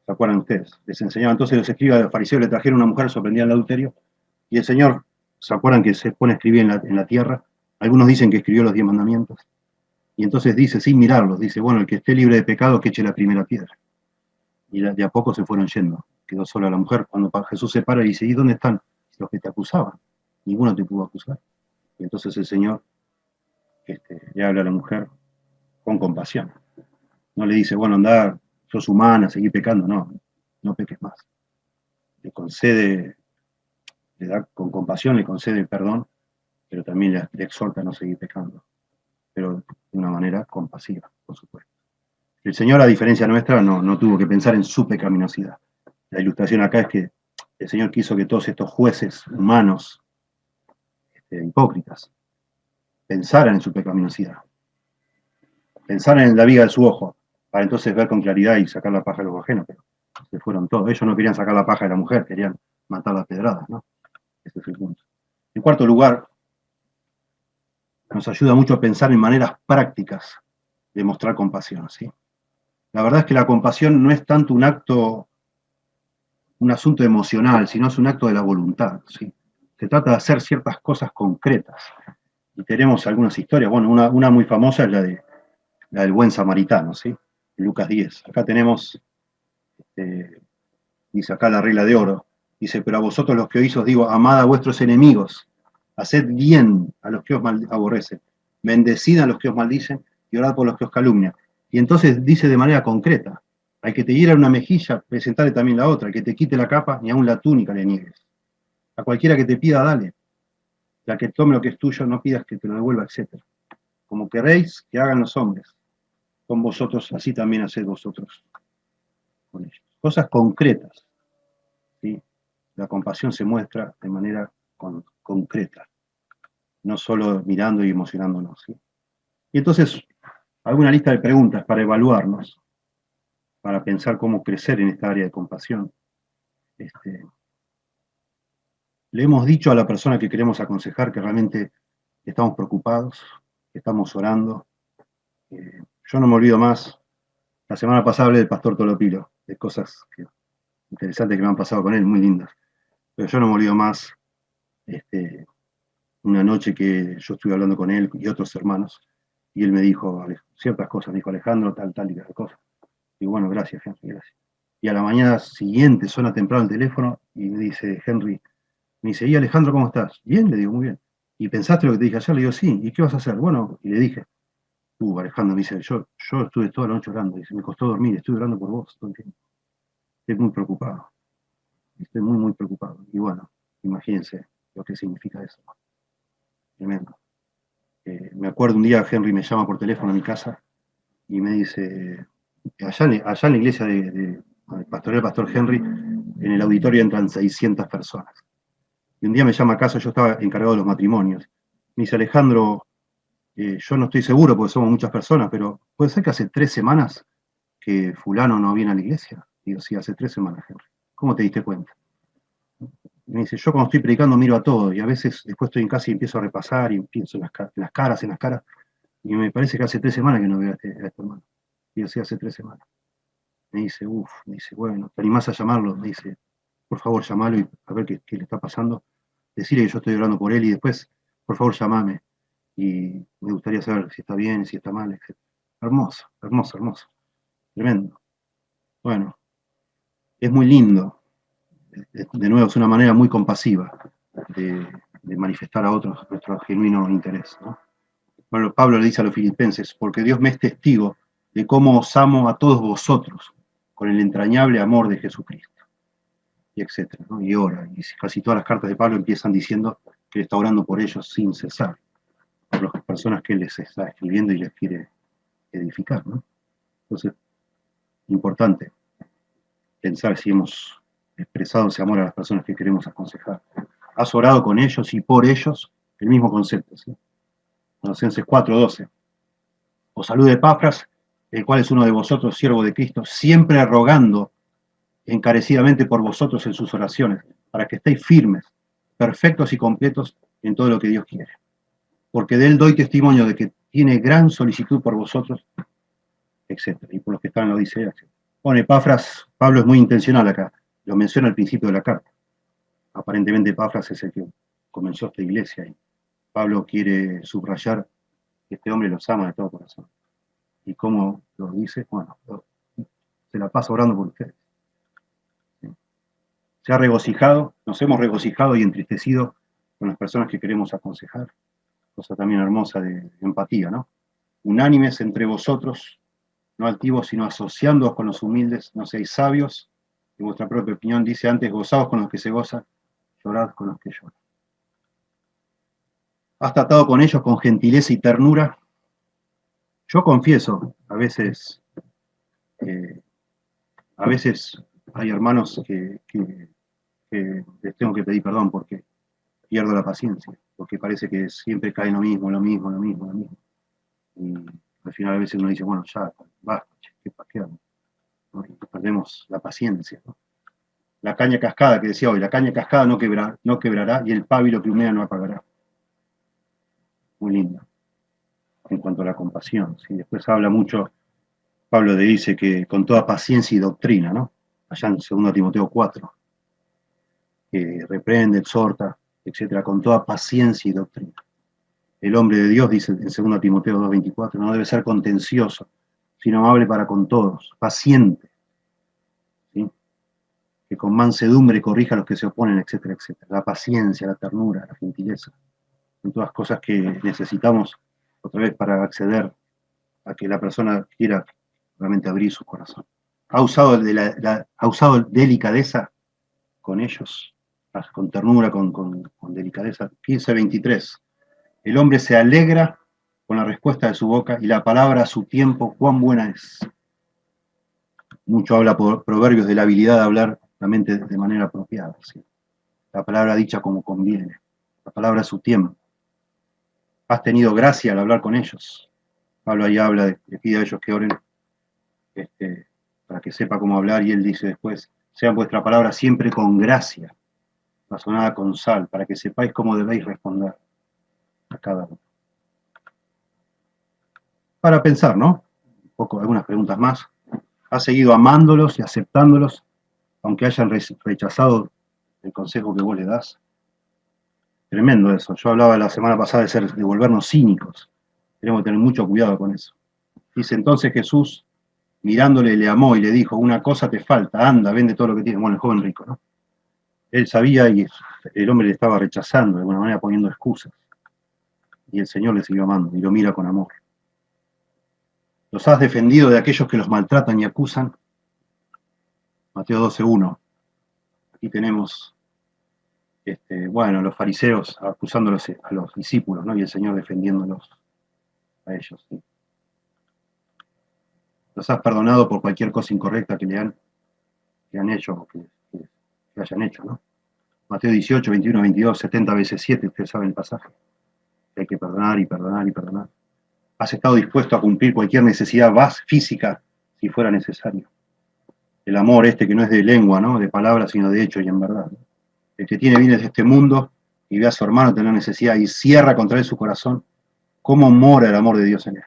¿Se acuerdan ustedes? Les enseñaba entonces los escribas de los fariseos, le trajeron a una mujer sorprendida en adulterio, y el Señor, ¿se acuerdan que se pone a escribir en la tierra? Algunos dicen que escribió los 10 mandamientos. Y entonces dice, sin mirarlos, dice, bueno, el que esté libre de pecado, que eche la primera piedra. Y de a poco se fueron yendo. Quedó sola la mujer. Cuando Jesús se para y dice, ¿y dónde están los que te acusaban. Ninguno te pudo acusar. Y entonces el Señor le habla a la mujer con compasión. No le dice, bueno, andá, sos humana, seguí pecando. No, no peques más. Le concede, le da con compasión, le concede el perdón, pero también le exhorta a no seguir pecando. Pero de una manera compasiva, por supuesto. El Señor, a diferencia nuestra, no tuvo que pensar en su pecaminosidad. La ilustración acá es que el Señor quiso que todos estos jueces humanos, hipócritas, pensaran en su pecaminosidad, pensaran en la viga de su ojo, para entonces ver con claridad y sacar la paja de los ajenos, pero se fueron todos. Ellos no querían sacar la paja de la mujer, querían matar las pedradas, ¿no? Ese es el punto. En cuarto lugar, nos ayuda mucho a pensar en maneras prácticas de mostrar compasión, ¿sí? La verdad es que la compasión no es tanto un acto, un asunto emocional, sino es un acto de la voluntad, ¿sí? Se trata de hacer ciertas cosas concretas. Y tenemos algunas historias, bueno, una muy famosa es la del buen samaritano, ¿sí? En Lucas 10. Acá tenemos, dice acá la regla de oro, dice, pero a vosotros los que oís os digo, amad a vuestros enemigos, haced bien a los que os aborrecen, bendecid a los que os maldicen y orad por los que os calumnian. Y entonces dice de manera concreta, al que te hiera una mejilla, presentarle también la otra, al que te quite la capa, ni aun la túnica le niegues. A cualquiera que te pida, dale. Y al que tome lo que es tuyo, no pidas que te lo devuelva, etc. Como queréis que hagan los hombres con vosotros, así también haced vosotros con ellos. Cosas concretas, ¿sí? La compasión se muestra de manera concreta, no solo mirando y emocionándonos, ¿sí? Y entonces, alguna lista de preguntas para evaluarnos, para pensar cómo crecer en esta área de compasión. Le hemos dicho a la persona que queremos aconsejar que realmente estamos preocupados, que estamos orando. Yo no me olvido más. La semana pasada hablé del pastor Tolopilo, de cosas interesantes que me han pasado con él, muy lindas. Pero yo no me olvido más una noche que yo estuve hablando con él y otros hermanos, y él me dijo ciertas cosas, me dijo Alejandro, tal, tal y tal cosa. Y bueno, gracias, Henry, gracias. Y a la mañana siguiente suena temprano el teléfono y me dice Henry, me dice, ¿y Alejandro cómo estás? Bien, le digo, muy bien. ¿Y pensaste lo que te dije ayer? Le digo, sí. ¿Y qué vas a hacer? Bueno, y le dije, Alejandro, me dice, yo estuve toda la noche orando, dice, me costó dormir, estuve orando por vos todo el tiempo. Estoy muy preocupado, estoy muy, muy preocupado. Y bueno, imagínense lo que significa eso. Tremendo. Me acuerdo un día, Henry me llama por teléfono a mi casa y me dice, allá en la iglesia de pastorear el pastor Henry, en el auditorio entran 600 personas. Y un día me llama a casa, yo estaba encargado de los matrimonios. Me dice, Alejandro, yo no estoy seguro porque somos muchas personas, pero puede ser que hace 3 semanas que fulano no viene a la iglesia. Digo, sí, hace 3 semanas, Henry. ¿Cómo te diste cuenta? Me dice, yo cuando estoy predicando miro a todos y a veces después estoy en casa y empiezo a repasar y pienso en las caras, y me parece que hace 3 semanas que no veo a este hermano. Digo, sí, hace 3 semanas. Me dice, me dice, bueno, ¿te animás a llamarlo? Me dice, por favor, llamalo y a ver qué le está pasando. Decirle que yo estoy orando por él y después, por favor, llamame. Y me gustaría saber si está bien, si está mal, etc. Hermoso, hermoso, hermoso. Tremendo. Bueno, es muy lindo. De nuevo, es una manera muy compasiva de manifestar a otros nuestro genuino interés, ¿no? Bueno, Pablo le dice a los filipenses, porque Dios me es testigo de cómo os amo a todos vosotros con el entrañable amor de Jesucristo. Y etcétera, ¿no? Y ora. Y casi todas las cartas de Pablo empiezan diciendo que él está orando por ellos sin cesar, por las personas que él les está escribiendo y les quiere edificar, ¿no? Entonces, importante pensar si hemos expresado ese amor a las personas que queremos aconsejar. ¿Has orado con ellos y por ellos? El mismo concepto, ¿sí? Colosenses 4:12. Os salude Epafras, el cual es uno de vosotros, siervo de Cristo, siempre rogando encarecidamente por vosotros en sus oraciones, para que estéis firmes, perfectos y completos en todo lo que Dios quiere. Porque de él doy testimonio de que tiene gran solicitud por vosotros, etc. Y por los que están en la Odisea, etc. Bueno, Epafras, Pablo es muy intencional acá, lo menciona al principio de la carta. Aparentemente Epafras es el que comenzó esta iglesia y Pablo quiere subrayar que este hombre los ama de todo corazón. ¿Y cómo lo dice? Bueno, se la pasa orando por ustedes. ¿Sí? se ha regocijado, nos hemos regocijado y entristecido con las personas que queremos aconsejar. Cosa también hermosa de empatía, ¿no? Unánimes entre vosotros, no altivos, sino asociándoos con los humildes, no seáis sabios, en vuestra propia opinión dice antes, gozaos con los que se gozan, llorad con los que lloran. Has tratado con ellos con gentileza y ternura. Yo confieso, eh, a veces hay hermanos que les tengo que pedir perdón porque pierdo la paciencia, porque parece que siempre cae lo mismo, lo mismo, lo mismo, lo mismo. Y al final a veces uno dice, bueno, ya, basta, ¿qué hago? ¿No? Y perdemos la paciencia, ¿no? La caña cascada que decía hoy, la caña cascada no quebrará y el pábilo que humea no apagará. Muy lindo. En cuanto a la compasión, ¿sí? Después habla mucho, Pablo le dice que con toda paciencia y doctrina, ¿no? Allá en 2 Timoteo 4, que reprende, exhorta, etcétera, con toda paciencia y doctrina. El hombre de Dios, dice en 2 Timoteo 2:24, no debe ser contencioso, sino amable para con todos, paciente, ¿sí? Que con mansedumbre corrija a los que se oponen, etcétera, etcétera. La paciencia, la ternura, la gentileza, son todas cosas que necesitamos otra vez para acceder a que la persona quiera realmente abrir su corazón. Ha usado delicadeza con ellos, con ternura, con delicadeza. 15:23. El hombre se alegra con la respuesta de su boca y la palabra a su tiempo, cuán buena es. Mucho habla por Proverbios de la habilidad de hablar realmente de manera apropiada, ¿sí? La palabra dicha como conviene, la palabra a su tiempo. Has tenido gracia al hablar con ellos. Pablo ahí habla, le pide a ellos que oren para que sepa cómo hablar, y él dice después, sea vuestra palabra siempre con gracia, sazonada con sal, para que sepáis cómo debéis responder a cada uno. Para pensar, ¿no? Un poco, algunas preguntas más. ¿Has seguido amándolos y aceptándolos, aunque hayan rechazado el consejo que vos le das? Tremendo eso. Yo hablaba la semana pasada de volvernos cínicos. Tenemos que tener mucho cuidado con eso. Dice entonces Jesús, mirándole, le amó y le dijo, una cosa te falta, anda, vende todo lo que tienes. Bueno, el joven rico, ¿no? Él sabía y el hombre le estaba rechazando, de alguna manera poniendo excusas. Y el Señor le siguió amando y lo mira con amor. ¿Los has defendido de aquellos que los maltratan y acusan? Mateo 12:1. Aquí tenemos, los fariseos acusándolos a los discípulos, ¿no? Y el Señor defendiéndolos a ellos, ¿sí? Los has perdonado por cualquier cosa incorrecta que han hecho o que hayan hecho, ¿no? Mateo 18, 21, 22, 70 veces 7, ustedes saben el pasaje. Hay que perdonar y perdonar y perdonar. Has estado dispuesto a cumplir cualquier necesidad física si fuera necesario. El amor que no es de lengua, ¿no? De palabras, sino de hecho y en verdad, ¿no? El que tiene bienes de este mundo y ve a su hermano tener necesidad y cierra contra él su corazón, ¿cómo mora el amor de Dios en él?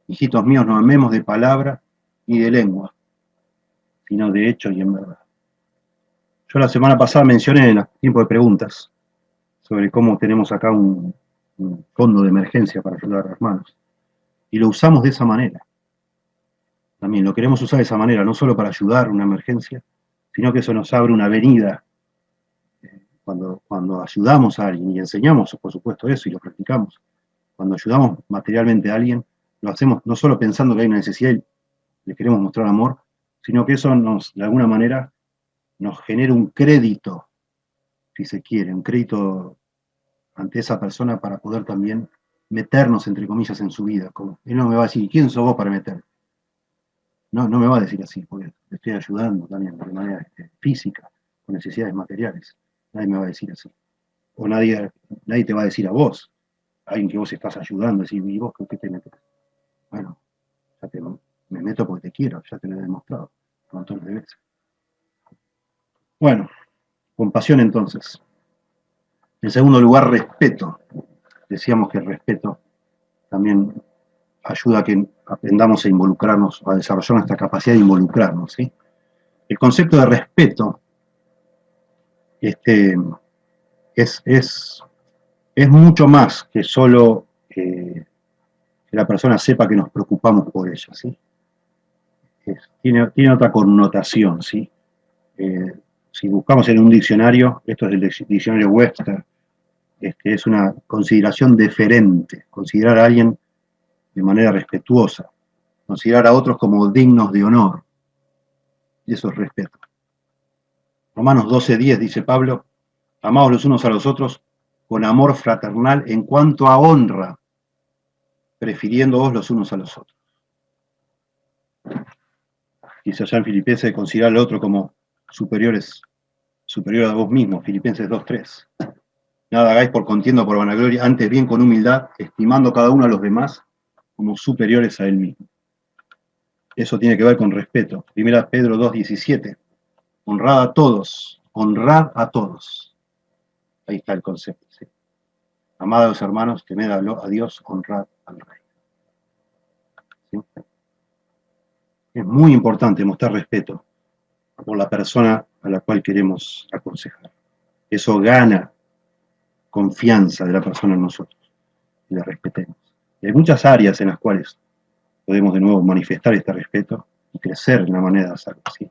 Hijitos míos, no amemos de palabra ni de lengua, sino de hecho y en verdad. Yo la semana pasada mencioné en el tiempo de preguntas sobre cómo tenemos acá un fondo de emergencia para ayudar a los hermanos. Y lo usamos de esa manera. También lo queremos usar de esa manera, no solo para ayudar a una emergencia, sino que eso nos abre una avenida. Cuando ayudamos a alguien y enseñamos, por supuesto, eso y lo practicamos, cuando ayudamos materialmente a alguien, lo hacemos no solo pensando que hay una necesidad y le queremos mostrar amor, sino que eso de alguna manera, nos genera un crédito, si se quiere, un crédito ante esa persona para poder también meternos, entre comillas, en su vida. Como, él no me va a decir, ¿quién sos vos para meter? No, no me va a decir así, porque le estoy ayudando también de manera física, con necesidades materiales. Nadie me va a decir así. O nadie te va a decir a vos, a alguien que vos estás ayudando, decir, ¿y vos qué te metes? Bueno, me meto porque te quiero, ya te lo he demostrado un montón de veces. Bueno, compasión entonces. En segundo lugar, respeto. Decíamos que el respeto también ayuda a que aprendamos a involucrarnos, a desarrollar nuestra capacidad de involucrarnos, ¿sí? El concepto de respeto es mucho más que solo que la persona sepa que nos preocupamos por ella, ¿sí? Tiene otra connotación, ¿sí? si buscamos en un diccionario, esto es del diccionario Webster, es una consideración deferente, considerar a alguien de manera respetuosa, considerar a otros como dignos de honor, y eso es respeto. Romanos 12:10 dice Pablo, amaos los unos a los otros con amor fraternal en cuanto a honra, prefiriéndoos los unos a los otros. Dice allá en Filipenses, considerar al otro como superior a vos mismos, Filipenses 2:3. Nada hagáis por contienda o por vanagloria, antes bien con humildad, estimando cada uno a los demás como superiores a él mismo. Eso tiene que ver con respeto. Primera Pedro 2:17. Honrad a todos, honrad a todos. Ahí está el concepto. ¿Sí? Amad a los hermanos, temed a Dios, honrad al Rey. ¿Sí? Es muy importante mostrar respeto por la persona a la cual queremos aconsejar. Eso gana confianza de la persona en nosotros, y la respetemos. Y hay muchas áreas en las cuales podemos de nuevo manifestar este respeto y crecer en la manera de hacerlo. ¿Sí?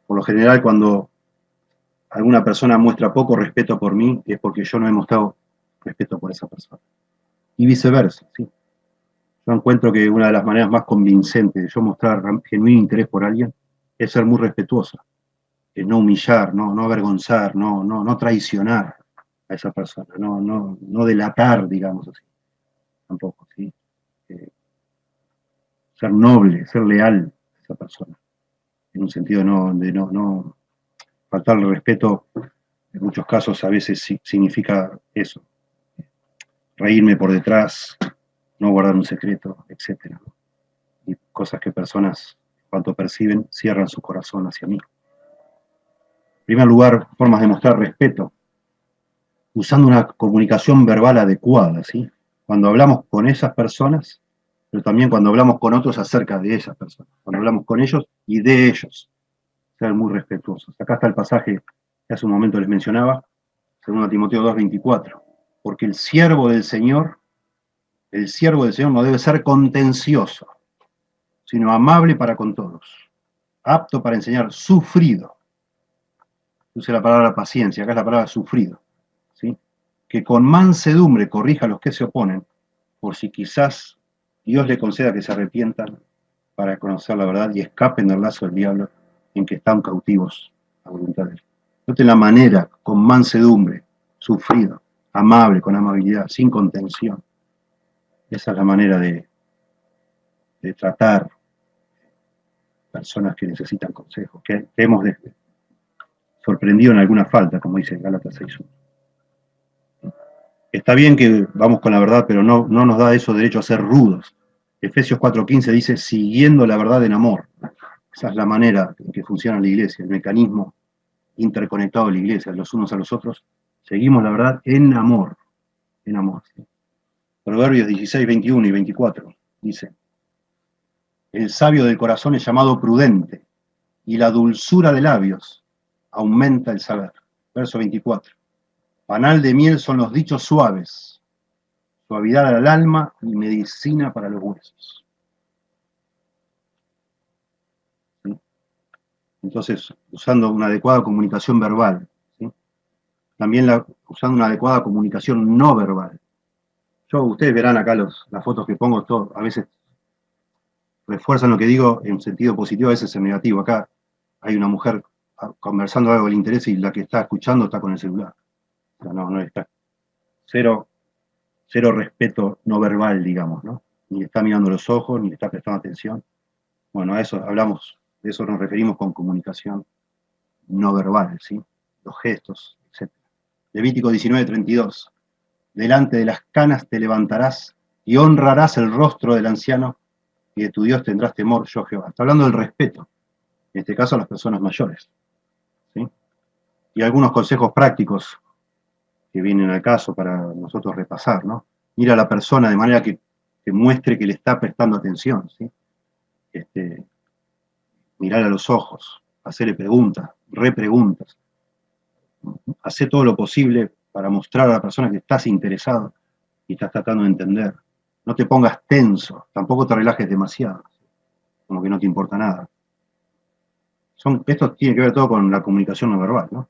Por lo general, cuando alguna persona muestra poco respeto por mí, es porque yo no he mostrado respeto por esa persona. Y viceversa. ¿Sí? Yo encuentro que una de las maneras más convincentes de yo mostrar genuino interés por alguien es ser muy respetuoso, es no humillar, no avergonzar, no traicionar a esa persona, no delatar, digamos así, tampoco, ¿sí? Ser noble, ser leal a esa persona, en un sentido de no faltarle respeto, en muchos casos a veces significa eso, reírme por detrás, no guardar un secreto, etc. Y cosas que personas, cuando perciben, cierran su corazón hacia mí. En primer lugar, formas de mostrar respeto, usando una comunicación verbal adecuada, ¿sí? Cuando hablamos con esas personas, pero también cuando hablamos con otros acerca de esas personas, cuando hablamos con ellos y de ellos, ser muy respetuosos. Acá está el pasaje que hace un momento les mencionaba, 2 Timoteo 2:24, porque el siervo del Señor no debe ser contencioso, sino amable para con todos, apto para enseñar, sufrido. Use la palabra paciencia, acá es la palabra sufrido, ¿sí? Que con mansedumbre corrija a los que se oponen, por si quizás Dios le conceda que se arrepientan para conocer la verdad y escapen del lazo del diablo en que están cautivos a voluntad de él. Noten la manera, con mansedumbre, sufrido, amable, con amabilidad, sin contención. Esa es la manera de tratar personas que necesitan consejos, que hemos sorprendido en alguna falta, como dice Gálatas 6:1. Está bien que vamos con la verdad, pero no nos da eso derecho a ser rudos. Efesios 4:15 dice, siguiendo la verdad en amor. Esa es la manera en que funciona la iglesia, el mecanismo interconectado de la iglesia, los unos a los otros. Seguimos la verdad en amor. En amor. ¿Sí? Proverbios 16:21 y 24 dice, el sabio del corazón es llamado prudente, y la dulzura de labios aumenta el saber. Verso 24. Panal de miel son los dichos suaves, suavidad al alma y medicina para los huesos. ¿Sí? Entonces, usando una adecuada comunicación verbal, ¿sí? También usando una adecuada comunicación no verbal. Ustedes verán acá las fotos que pongo, a veces refuerzan lo que digo en sentido positivo, a veces en negativo. Acá hay una mujer conversando algo del interés y la que está escuchando está con el celular. O sea, no está. Cero respeto no verbal, digamos, ¿no? Ni está mirando los ojos, ni está prestando atención. Bueno, a eso hablamos, de eso nos referimos con comunicación no verbal, ¿sí? Los gestos, etc. Levítico 19:32. Delante de las canas te levantarás y honrarás el rostro del anciano y de tu Dios tendrás temor, yo Jehová. Está hablando del respeto, en este caso a las personas mayores, ¿sí? Y algunos consejos prácticos que vienen al caso para nosotros repasar, ¿no? Ir a la persona de manera que muestre que le está prestando atención, ¿sí? Mirar a los ojos, hacerle preguntas, repreguntas, hacer todo lo posible para mostrar a la persona que estás interesado y estás tratando de entender. No te pongas tenso, tampoco te relajes demasiado, como que no te importa nada. Esto tiene que ver todo con la comunicación no verbal, ¿no?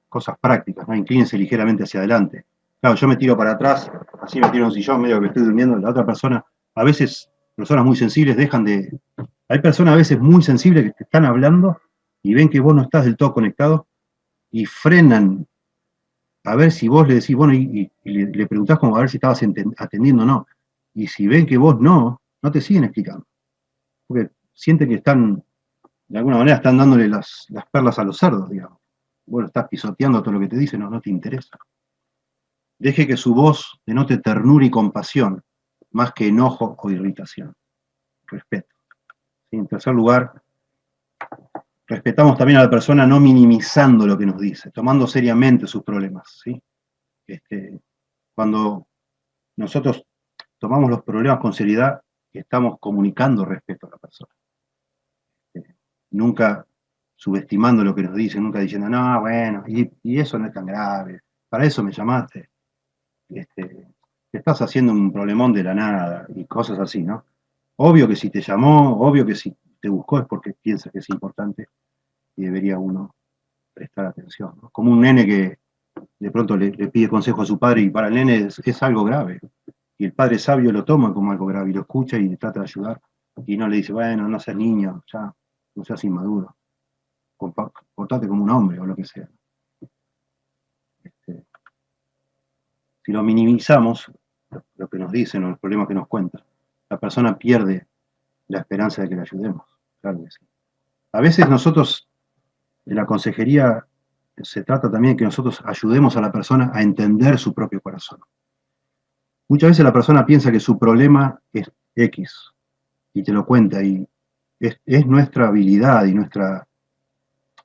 Cosas prácticas, ¿no? Inclínense ligeramente hacia adelante. Claro, yo me tiro para atrás, así me tiro en un sillón, medio que estoy durmiendo, la otra persona, a veces, personas muy sensibles dejan de... Hay personas a veces muy sensibles que te están hablando y ven que vos no estás del todo conectado y frenan a ver si vos le decís, bueno, y le preguntás como a ver si estabas atendiendo o no. Y si ven que vos no te siguen explicando. Porque sienten que están, de alguna manera, están dándole las perlas a los cerdos, digamos. Bueno, estás pisoteando todo lo que te dicen, no te interesa. Deje que su voz denote ternura y compasión, más que enojo o irritación. Respeto. ¿Sí? En tercer lugar, respetamos también a la persona no minimizando lo que nos dice, tomando seriamente sus problemas. ¿Sí? Cuando nosotros tomamos los problemas con seriedad, estamos comunicando respeto a la persona. Nunca subestimando lo que nos dicen, nunca diciendo, no, bueno, y eso no es tan grave, para eso me llamaste. Te estás haciendo un problemón de la nada y cosas así, ¿no? Obvio que si te llamó, obvio que si te buscó es porque piensa que es importante y debería uno prestar atención, ¿no? Como un nene que de pronto le pide consejo a su padre y para el nene es algo grave. Y el padre sabio lo toma como algo grave y lo escucha y le trata de ayudar. Y no le dice, bueno, no seas niño, ya, no seas inmaduro, portate como un hombre o lo que sea. Si lo minimizamos, lo que nos dicen o los problemas que nos cuentan, la persona pierde la esperanza de que le ayudemos. Claro que sí. A veces nosotros, en la consejería, se trata también de que nosotros ayudemos a la persona a entender su propio corazón. Muchas veces la persona piensa que su problema es X y te lo cuenta y es nuestra habilidad y nuestra,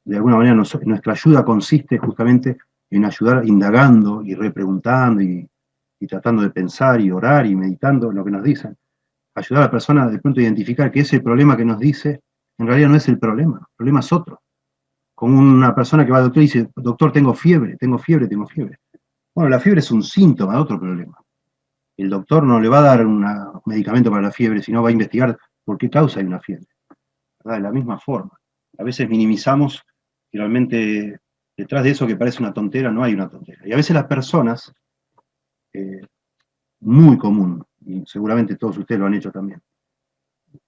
de alguna manera, nuestra ayuda consiste justamente en ayudar indagando y repreguntando y tratando de pensar y orar y meditando en lo que nos dicen. Ayudar a la persona de pronto a identificar que ese problema que nos dice en realidad no es el problema es otro. Como una persona que va al doctor y dice, doctor, tengo fiebre, tengo fiebre, tengo fiebre. Bueno, la fiebre es un síntoma de otro problema. El doctor no le va a dar un medicamento para la fiebre, sino va a investigar por qué causa hay una fiebre. ¿Verdad? De la misma forma. A veces minimizamos y realmente detrás de eso que parece una tontera no hay una tontera. Y a veces las personas, muy común, y seguramente todos ustedes lo han hecho también,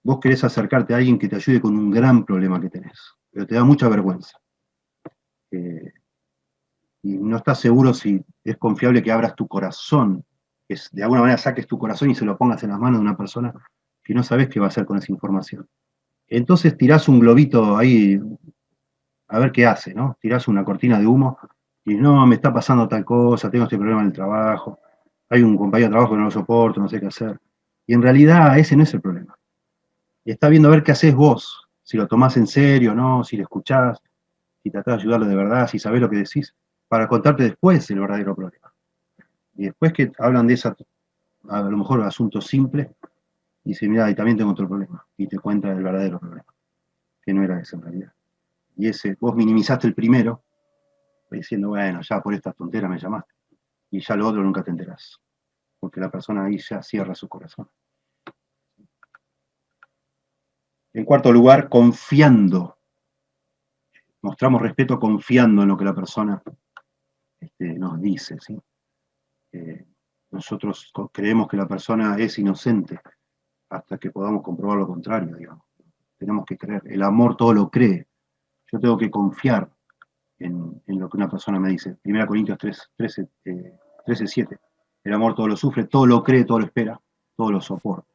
vos querés acercarte a alguien que te ayude con un gran problema que tenés, pero te da mucha vergüenza. Y no estás seguro si es confiable que abras tu corazón, que de alguna manera saques tu corazón y se lo pongas en las manos de una persona que no sabes qué va a hacer con esa información. Entonces tirás un globito ahí a ver qué hace, ¿no? Tirás una cortina de humo y no, me está pasando tal cosa, tengo este problema en el trabajo, hay un compañero de trabajo que no lo soporto, no sé qué hacer. Y en realidad ese no es el problema. Y está viendo a ver qué haces vos, si lo tomás en serio, ¿no? Si lo escuchás, si tratás de ayudarlo de verdad, si sabés lo que decís, para contarte después el verdadero problema. Y después que hablan de esa, a lo mejor asuntos simples, dice, mira, y también tengo otro problema. Y te cuenta el verdadero problema, que no era ese en realidad. Y ese, vos minimizaste el primero, diciendo, bueno, ya por esta tontera me llamaste. Y ya lo otro nunca te enterás. Porque la persona ahí ya cierra su corazón. En cuarto lugar, confiando. Mostramos respeto confiando en lo que la persona nos dice. ¿Sí? Nosotros creemos que la persona es inocente hasta que podamos comprobar lo contrario, digamos. Tenemos que creer. El amor todo lo cree. Yo tengo que confiar en lo que una persona me dice. 1 Corintios 13:7. El amor todo lo sufre, todo lo cree, todo lo espera, todo lo soporta.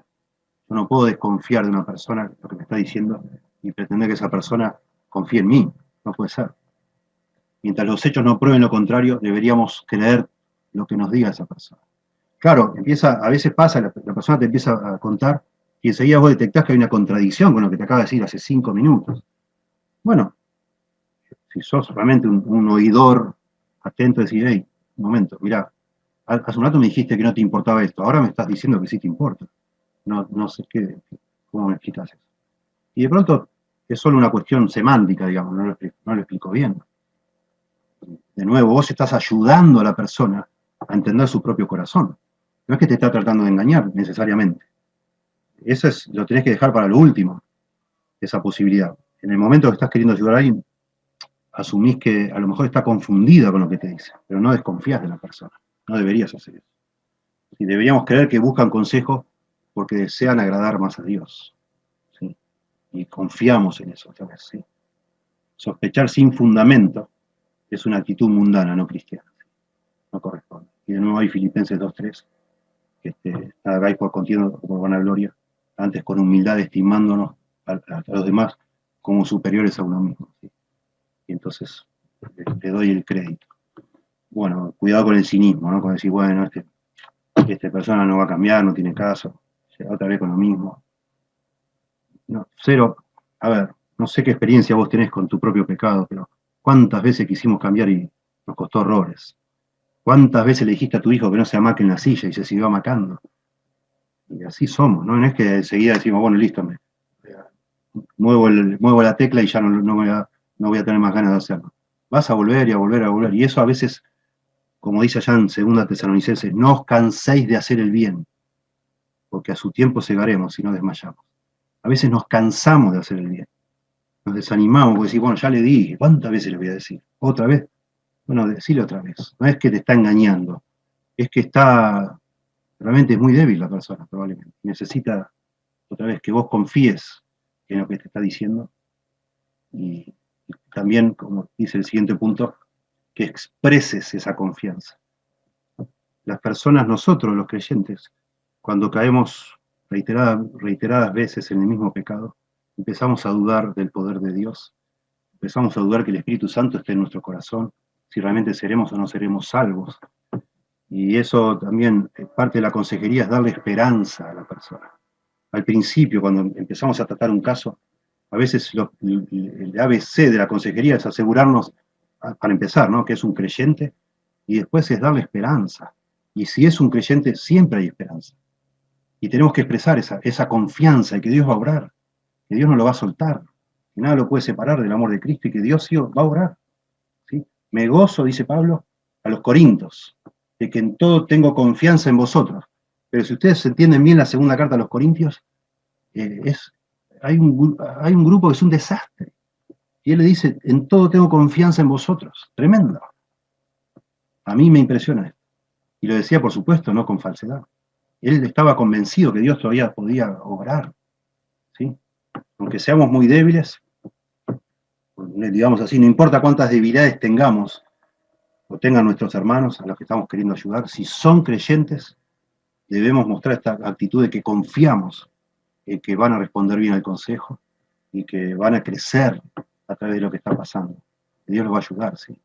Yo no puedo desconfiar de una persona, lo que me está diciendo, y pretender que esa persona confíe en mí. No puede ser. Mientras los hechos no prueben lo contrario, deberíamos creer lo que nos diga esa persona. Claro, a veces pasa, la persona te empieza a contar y enseguida vos detectás que hay una contradicción con lo que te acaba de decir hace 5 minutos. Bueno, si sos realmente un oidor atento, decir, hey, un momento, mirá, hace un rato me dijiste que no te importaba esto, ahora me estás diciendo que sí te importa. No sé cómo me explicas eso. Y de pronto es solo una cuestión semántica, digamos, no lo explico bien. De nuevo, vos estás ayudando a la persona a entender su propio corazón. No es que te está tratando de engañar necesariamente. Eso lo tenés que dejar para lo último, esa posibilidad. en el momento que estás queriendo ayudar a alguien, asumís que a lo mejor está confundida con lo que te dice, pero no desconfías de la persona. No deberías hacer eso. Y deberíamos creer que buscan consejo porque desean agradar más a Dios. ¿Sí? Y confiamos en eso otra vez. ¿Sí? Sospechar sin fundamento es una actitud mundana, no cristiana. ¿Sí? No corresponde. Y de nuevo hay Filipenses 2:3, que hagáis por contienda por vanagloria, antes con humildad estimándonos a los demás como superiores a uno mismo. ¿Sí? Y entonces le doy el crédito. Bueno, cuidado con el cinismo, ¿no? Con decir, bueno, esta persona no va a cambiar, no tiene caso, otra vez con lo mismo. No, cero, a ver, no sé qué experiencia vos tenés con tu propio pecado, pero ¿cuántas veces quisimos cambiar y nos costó horrores? ¿Cuántas veces le dijiste a tu hijo que no se amaque en la silla y se siguió amacando? Y así somos, ¿no? No es que enseguida decimos, bueno, listo, muevo la tecla y ya no voy a tener más ganas de hacerlo. Vas a volver y a volver a volver. Y eso a veces, como dice allá en 2 Tesalonicenses, no os canséis de hacer el bien, porque a su tiempo segaremos y no desmayamos. A veces nos cansamos de hacer el bien. Nos desanimamos porque decimos, bueno, ya le dije, ¿cuántas veces le voy a decir? ¿Otra vez? Bueno, decirle otra vez. No es que te está engañando, es que realmente es muy débil la persona, probablemente. Necesita otra vez que vos confíes en lo que te está diciendo y también, como dice el siguiente punto, que expreses esa confianza. Las personas, nosotros los creyentes, cuando caemos reiteradas veces en el mismo pecado, empezamos a dudar del poder de Dios, empezamos a dudar que el Espíritu Santo esté en nuestro corazón, si realmente seremos o no seremos salvos. Y eso también, parte de la consejería, es darle esperanza a la persona. Al principio, cuando empezamos a tratar un caso, a veces el ABC de la consejería es asegurarnos, para empezar, ¿no?, que es un creyente, y después es darle esperanza. Y si es un creyente, siempre hay esperanza. Y tenemos que expresar esa confianza de que Dios va a obrar, que Dios no lo va a soltar, que nada lo puede separar del amor de Cristo y que Dios sí va a obrar. ¿Sí? Me gozo, dice Pablo, a los Corintios, de que en todo tengo confianza en vosotros. Pero si ustedes entienden bien la segunda carta a los Corintios, hay un grupo que es un desastre. Y él le dice, en todo tengo confianza en vosotros. Tremendo. A mí me impresiona esto. Y lo decía, por supuesto, no con falsedad. Él estaba convencido que Dios todavía podía obrar. ¿Sí? Aunque seamos muy débiles, digamos así, no importa cuántas debilidades tengamos o tengan nuestros hermanos a los que estamos queriendo ayudar, si son creyentes, debemos mostrar esta actitud de que confiamos en que van a responder bien al consejo y que van a crecer a través de lo que está pasando. Que Dios los va a ayudar, ¿sí?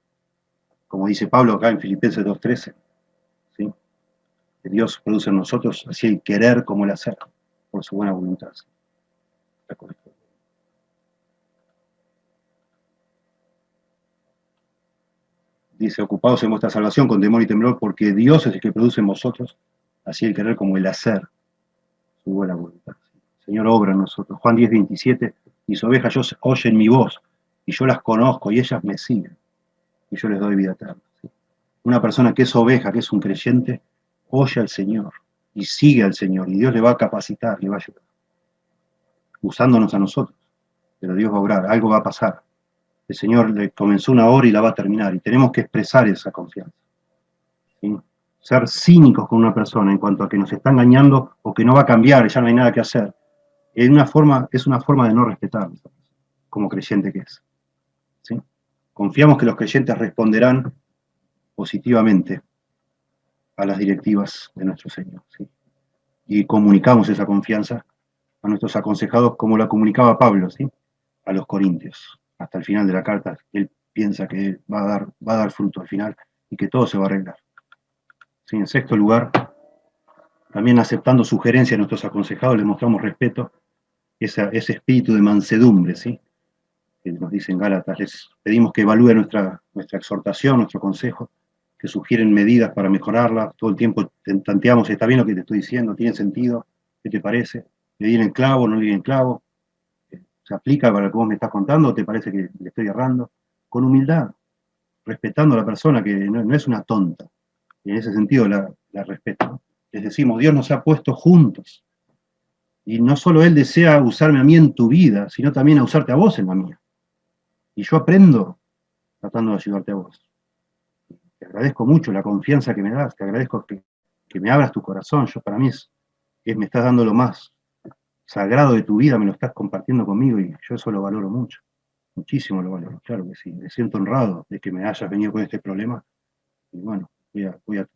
Como dice Pablo acá en Filipenses 2:13, ¿sí? Que Dios produce en nosotros así el querer como el hacer, por su buena voluntad. ¿Sí? Dice, ocupados en vuestra salvación con temor y temblor, porque Dios es el que produce en vosotros así el querer como el hacer, su buena voluntad. ¿Sí? Señor, obra en nosotros. Juan 10:27, mis ovejas oyen mi voz, y yo las conozco, y ellas me siguen, y yo les doy vida eterna. ¿Sí? Una persona que es oveja, que es un creyente, oye al Señor, y sigue al Señor, y Dios le va a capacitar, le va a ayudar, usándonos a nosotros, pero Dios va a obrar, algo va a pasar. El Señor le comenzó una obra y la va a terminar, y tenemos que expresar esa confianza. ¿Sí? Ser cínicos con una persona en cuanto a que nos está engañando o que no va a cambiar, ya no hay nada que hacer, es una forma de no respetar como creyente que es. ¿Sí? Confiamos que los creyentes responderán positivamente a las directivas de nuestro Señor. ¿Sí? Y comunicamos esa confianza a nuestros aconsejados como la comunicaba Pablo, ¿sí?, a los Corintios. Hasta el final de la carta, él piensa que va a dar fruto al final y que todo se va a arreglar. ¿Sí? En sexto lugar, también aceptando sugerencias de nuestros aconsejados, les mostramos respeto, ese espíritu de mansedumbre, ¿sí?, que nos dicen Gálatas. Les pedimos que evalúen nuestra exhortación, nuestro consejo, que sugieren medidas para mejorarla. Todo el tiempo tanteamos, ¿está bien lo que te estoy diciendo? ¿Tiene sentido? ¿Qué te parece? ¿Le di en el clavo? ¿No le di en el clavo? ¿Se aplica para lo que vos me estás contando o te parece que le estoy errando? Con humildad, respetando a la persona que no es una tonta. Y en ese sentido la respeto, ¿no? Les decimos, Dios nos ha puesto juntos Y no solo Él desea usarme a mí en tu vida, sino también a usarte a vos en la mía. Y yo aprendo tratando de ayudarte a vos. Te agradezco mucho la confianza que me das, te agradezco que me abras tu corazón. Para mí me estás dando lo más sagrado de tu vida, me lo estás compartiendo conmigo y yo eso lo valoro mucho. Muchísimo lo valoro, claro que sí. Me siento honrado de que me hayas venido con este problema. Y bueno, voy a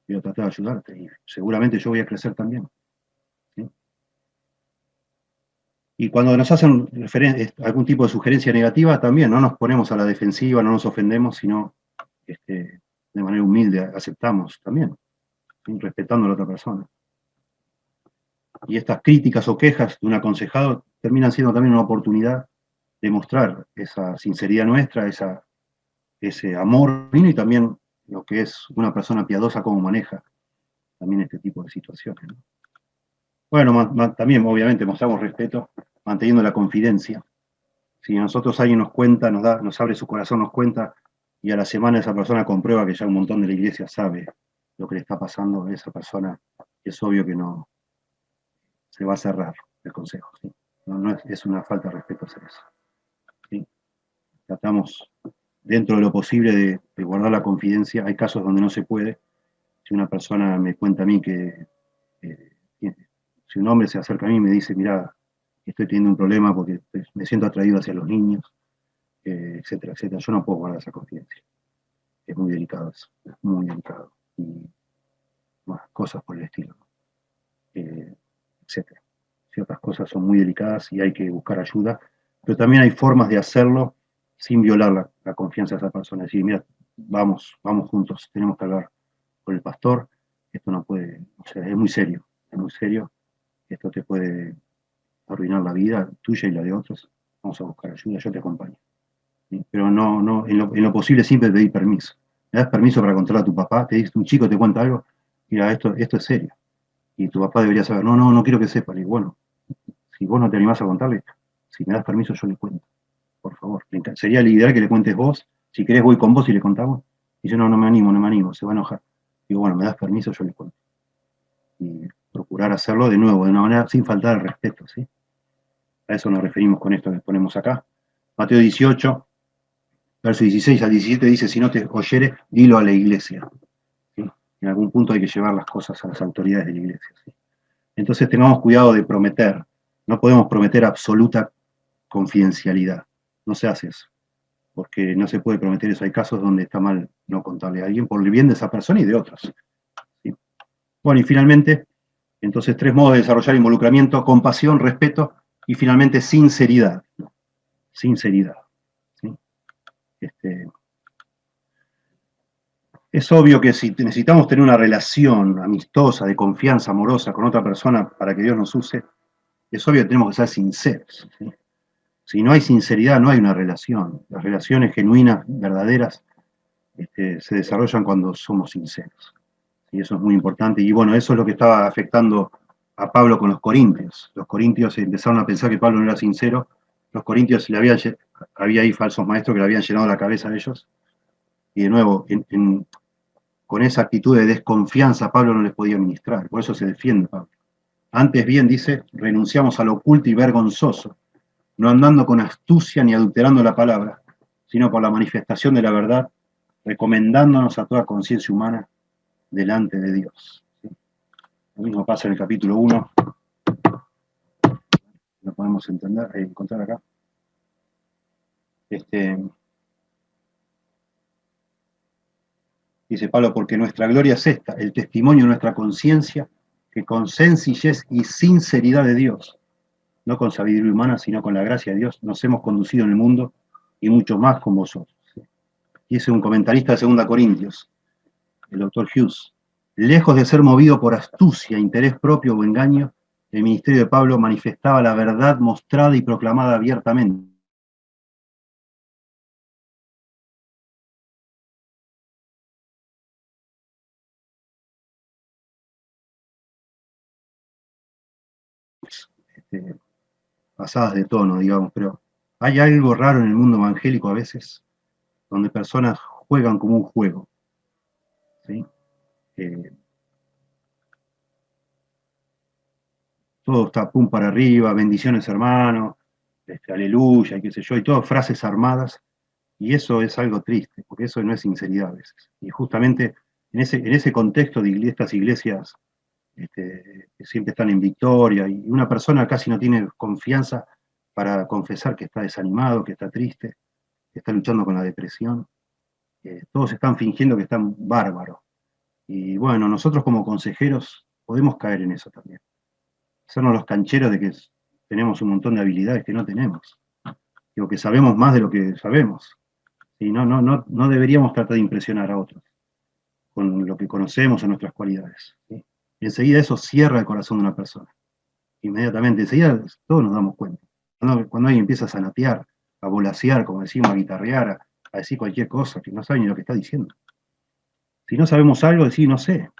tratar de ayudarte y seguramente yo voy a crecer también. ¿Sí? Y cuando nos hacen algún tipo de sugerencia negativa, también no nos ponemos a la defensiva, no nos ofendemos, sino de manera humilde aceptamos también, ¿sí? Respetando a la otra persona. Y estas críticas o quejas de un aconsejado terminan siendo también una oportunidad de mostrar esa sinceridad nuestra, ese amor y también lo que es una persona piadosa, cómo maneja también este tipo de situaciones, ¿no? Bueno, también obviamente mostramos respeto, manteniendo la confidencia. Si a nosotros alguien nos cuenta, nos abre su corazón, nos cuenta, y a la semana esa persona comprueba que ya un montón de la iglesia sabe lo que le está pasando a esa persona, es obvio que no se va a cerrar el consejo. ¿Sí? No es una falta de respeto hacer eso. ¿Sí? Tratamos dentro de lo posible de guardar la confidencia. Hay casos donde no se puede. Si una persona me cuenta a mí eh, si un hombre se acerca a mí y me dice, mira, estoy teniendo un problema porque me siento atraído hacia los niños, etcétera, etcétera, yo no puedo guardar esa confidencia. Es muy delicado eso, es muy delicado. Y más cosas por el estilo, etcétera. Ciertas cosas son muy delicadas y hay que buscar ayuda, pero también hay formas de hacerlo sin violar la confianza de esa persona. Decir, mira, vamos juntos, tenemos que hablar con el pastor, esto no puede, o sea, es muy serio, esto te puede arruinar la vida tuya y la de otros, vamos a buscar ayuda, yo te acompaño. ¿Sí? Pero en lo posible siempre pedir permiso. ¿Me das permiso para contarle a tu papá? Te dice un chico, te cuenta algo, mira, esto es serio. Y tu papá debería saber, no quiero que sepa. Y bueno, si vos no te animás a contarle, si me das permiso yo le cuento, por favor. Sería el ideal que le cuentes vos, si querés voy con vos y le contamos. Y yo no me animo, se va a enojar. Digo, bueno, me das permiso, yo le cuento. Y procurar hacerlo de nuevo, de una manera sin faltar el respeto, ¿sí? A eso nos referimos con esto que ponemos acá. Mateo 18, verso 16 al 17 dice, si no te oyere, dilo a la iglesia. ¿Sí? En algún punto hay que llevar las cosas a las autoridades de la iglesia. ¿Sí? Entonces tengamos cuidado de prometer. No podemos prometer absoluta confidencialidad. No se hace eso, porque no se puede prometer eso. Hay casos donde está mal no contarle a alguien por el bien de esa persona y de otras. ¿Sí? Bueno, y finalmente, entonces 3 modos de desarrollar involucramiento: compasión, respeto y finalmente sinceridad. Sinceridad. ¿Sí? Es obvio que si necesitamos tener una relación amistosa, de confianza, amorosa con otra persona para que Dios nos use, es obvio que tenemos que ser sinceros. ¿Sí? Si no hay sinceridad, no hay una relación. Las relaciones genuinas, verdaderas, se desarrollan cuando somos sinceros. Y eso es muy importante. Y bueno, eso es lo que estaba afectando a Pablo con los corintios. Los corintios empezaron a pensar que Pablo no era sincero. Los corintios había ahí falsos maestros que le habían llenado la cabeza a ellos. Y de nuevo, con esa actitud de desconfianza, Pablo no les podía ministrar. Por eso se defiende Pablo. Antes bien, dice, renunciamos a lo oculto y vergonzoso, no andando con astucia ni adulterando la palabra, sino por la manifestación de la verdad, recomendándonos a toda conciencia humana delante de Dios. ¿Sí? Lo mismo pasa en el capítulo 1, lo podemos encontrar acá. Dice Pablo, porque nuestra gloria es esta, el testimonio de nuestra conciencia, que con sencillez y sinceridad de Dios, no con sabiduría humana, sino con la gracia de Dios, nos hemos conducido en el mundo y mucho más con vosotros. Dice un comentarista de 2 Corintios, el doctor Hughes, lejos de ser movido por astucia, interés propio o engaño, el ministerio de Pablo manifestaba la verdad mostrada y proclamada abiertamente. Este, pasadas de tono, digamos, pero hay algo raro en el mundo evangélico a veces, donde personas juegan como un juego. ¿Sí? todo está pum para arriba, bendiciones hermano, aleluya, y qué sé yo, y todas frases armadas, y eso es algo triste, porque eso no es sinceridad a veces. Y justamente en ese contexto de estas iglesias que siempre están en victoria, y una persona casi no tiene confianza para confesar que está desanimado, que está triste, que está luchando con la depresión, todos están fingiendo que están bárbaros. Y bueno, nosotros como consejeros podemos caer en eso también. Hacernos los cancheros de que tenemos un montón de habilidades que no tenemos. Digo, que sabemos más de lo que sabemos. Y no deberíamos tratar de impresionar a otros con lo que conocemos o nuestras cualidades. ¿Sí? Y enseguida eso cierra el corazón de una persona. Inmediatamente, enseguida todos nos damos cuenta. Cuando alguien empieza a zanatear, a volasear, como decimos, a guitarrear, a decir cualquier cosa, que no sabe ni lo que está diciendo. Si no sabemos algo, decir no sé.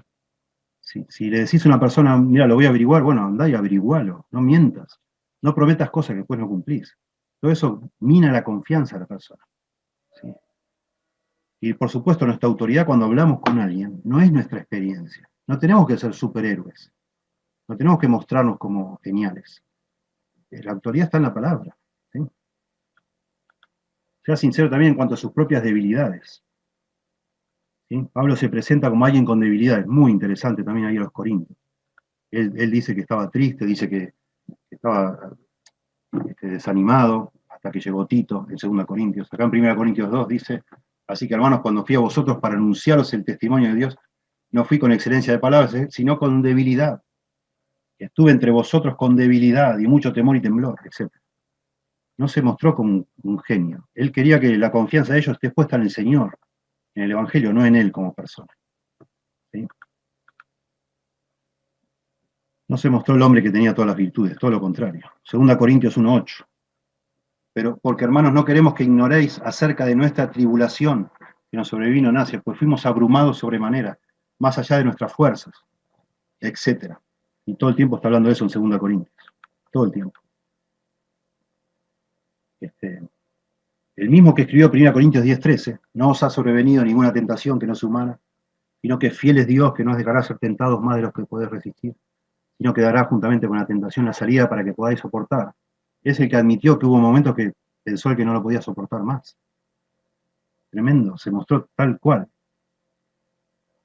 Si le decís a una persona, mira, lo voy a averiguar, bueno, andá y averigualo, no mientas, no prometas cosas que después no cumplís. Todo eso mina la confianza de la persona. ¿Sí? Y por supuesto, nuestra autoridad cuando hablamos con alguien no es nuestra experiencia. No tenemos que ser superhéroes, no tenemos que mostrarnos como geniales. La autoridad está en la palabra. ¿Sí? Sea sincero también en cuanto a sus propias debilidades. ¿Sí? Pablo se presenta como alguien con debilidades, muy interesante también ahí a los Corintios. Él dice que estaba triste, dice que estaba desanimado, hasta que llegó Tito, en 2 Corintios. Acá en 1 Corintios 2 dice, así que hermanos, cuando fui a vosotros para anunciaros el testimonio de Dios, no fui con excelencia de palabras, sino con debilidad. Estuve entre vosotros con debilidad y mucho temor y temblor, etc. No se mostró como un genio. Él quería que la confianza de ellos esté puesta en el Señor, en el Evangelio, no en él como persona. ¿Sí? No se mostró el hombre que tenía todas las virtudes, todo lo contrario. 2 Corintios 1:8. Pero porque hermanos no queremos que ignoréis acerca de nuestra tribulación que nos sobrevino en Asia, pues fuimos abrumados sobremanera, más allá de nuestras fuerzas, etc. Y todo el tiempo está hablando de eso en 2 Corintios. Todo el tiempo. El mismo que escribió 1 Corintios 10:13, no os ha sobrevenido ninguna tentación que no es humana, sino que fiel es Dios que no os dejará ser tentados más de los que podéis resistir, sino que dará juntamente con la tentación la salida para que podáis soportar. Es el que admitió que hubo momentos que pensó el que no lo podía soportar más. Tremendo, se mostró tal cual.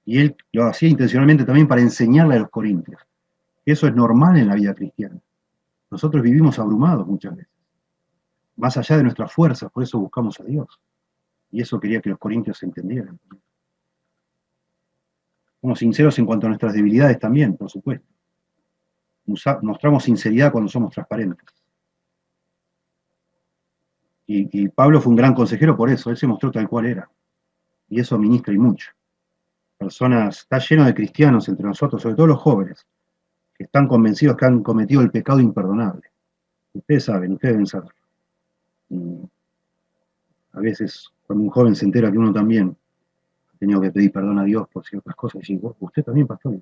Y él lo hacía intencionalmente también para enseñarle a los corintios. Eso es normal en la vida cristiana. Nosotros vivimos abrumados muchas veces, más allá de nuestras fuerzas, por eso buscamos a Dios. Y eso quería que los corintios entendieran. Somos sinceros en cuanto a nuestras debilidades también, por supuesto. Mostramos sinceridad cuando somos transparentes. Y Pablo fue un gran consejero por eso, él se mostró tal cual era. Y eso ministra y mucho. Personas, está lleno de cristianos entre nosotros, sobre todo los jóvenes, que están convencidos que han cometido el pecado imperdonable. Ustedes saben, ustedes deben saber. Y a veces, cuando un joven se entera que uno también ha tenido que pedir perdón a Dios por ciertas cosas, y dice, usted también, pastor.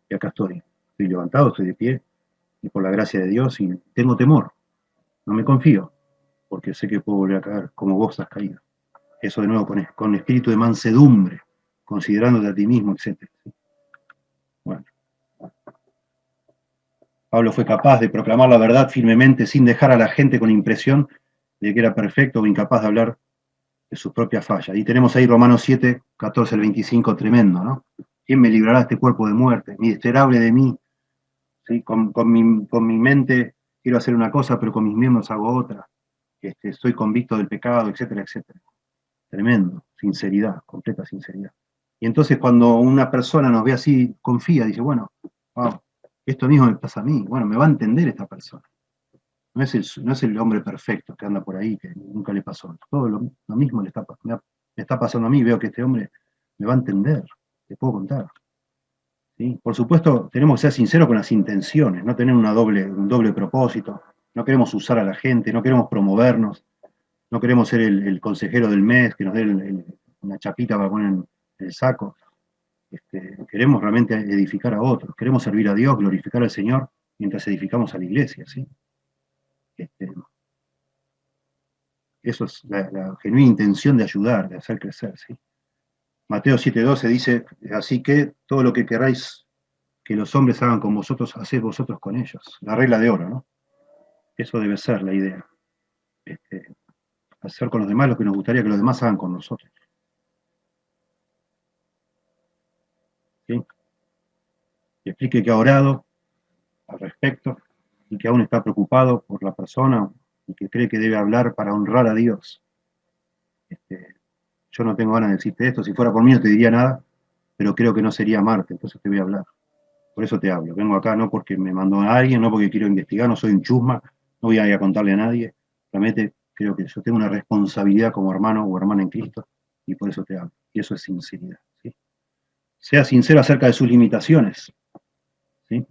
Y acá estoy levantado, estoy de pie, y por la gracia de Dios, y tengo temor, no me confío, porque sé que puedo volver a caer como vos has caído. Eso de nuevo con espíritu de mansedumbre, considerándote a ti mismo, etc. Bueno, Pablo fue capaz de proclamar la verdad firmemente sin dejar a la gente con impresión de que era perfecto o incapaz de hablar de sus propias fallas. Y tenemos ahí Romanos 7, 14 al 25, tremendo, ¿no? ¿Quién me librará de este cuerpo de muerte? Miserable de mí. ¿Sí? Con mi mente quiero hacer una cosa, pero con mis miembros hago otra. Estoy convicto del pecado, etcétera, etcétera. Tremendo, sinceridad, completa sinceridad. Y entonces cuando una persona nos ve así, confía, dice, bueno, wow, esto mismo me pasa a mí, bueno, me va a entender esta persona. No es el hombre perfecto que anda por ahí, que nunca le pasó. Todo lo mismo me está pasando a mí, veo que este hombre me va a entender, le puedo contar. ¿Sí? Por supuesto, tenemos que ser sinceros con las intenciones, no tener un doble propósito. No queremos usar a la gente, no queremos promovernos, no queremos ser el consejero del mes que nos dé una chapita para poner en el saco. Queremos realmente edificar a otros, queremos servir a Dios, glorificar al Señor mientras edificamos a la iglesia. ¿Sí? Eso es la genuina intención de ayudar, de hacer crecer. ¿Sí? Mateo 7:12 dice, así que todo lo que queráis que los hombres hagan con vosotros, haced vosotros con ellos. La regla de oro, ¿no? Eso debe ser la idea. Hacer con los demás lo que nos gustaría que los demás hagan con nosotros. ¿Sí? Y explique que ha orado al respecto y que aún está preocupado por la persona y que cree que debe hablar para honrar a Dios. Yo no tengo ganas de decirte esto, si fuera por mí no te diría nada, pero creo que no sería amarte, entonces te voy a hablar. Por eso te hablo. Vengo acá no porque me mandó a alguien, no porque quiero investigar, no soy un chusma, no voy a ir a contarle a nadie. Realmente creo que yo tengo una responsabilidad como hermano o hermana en Cristo y por eso te hablo. Y eso es sinceridad. ¿Sí? Sea sincero acerca de sus limitaciones. ¿Sí?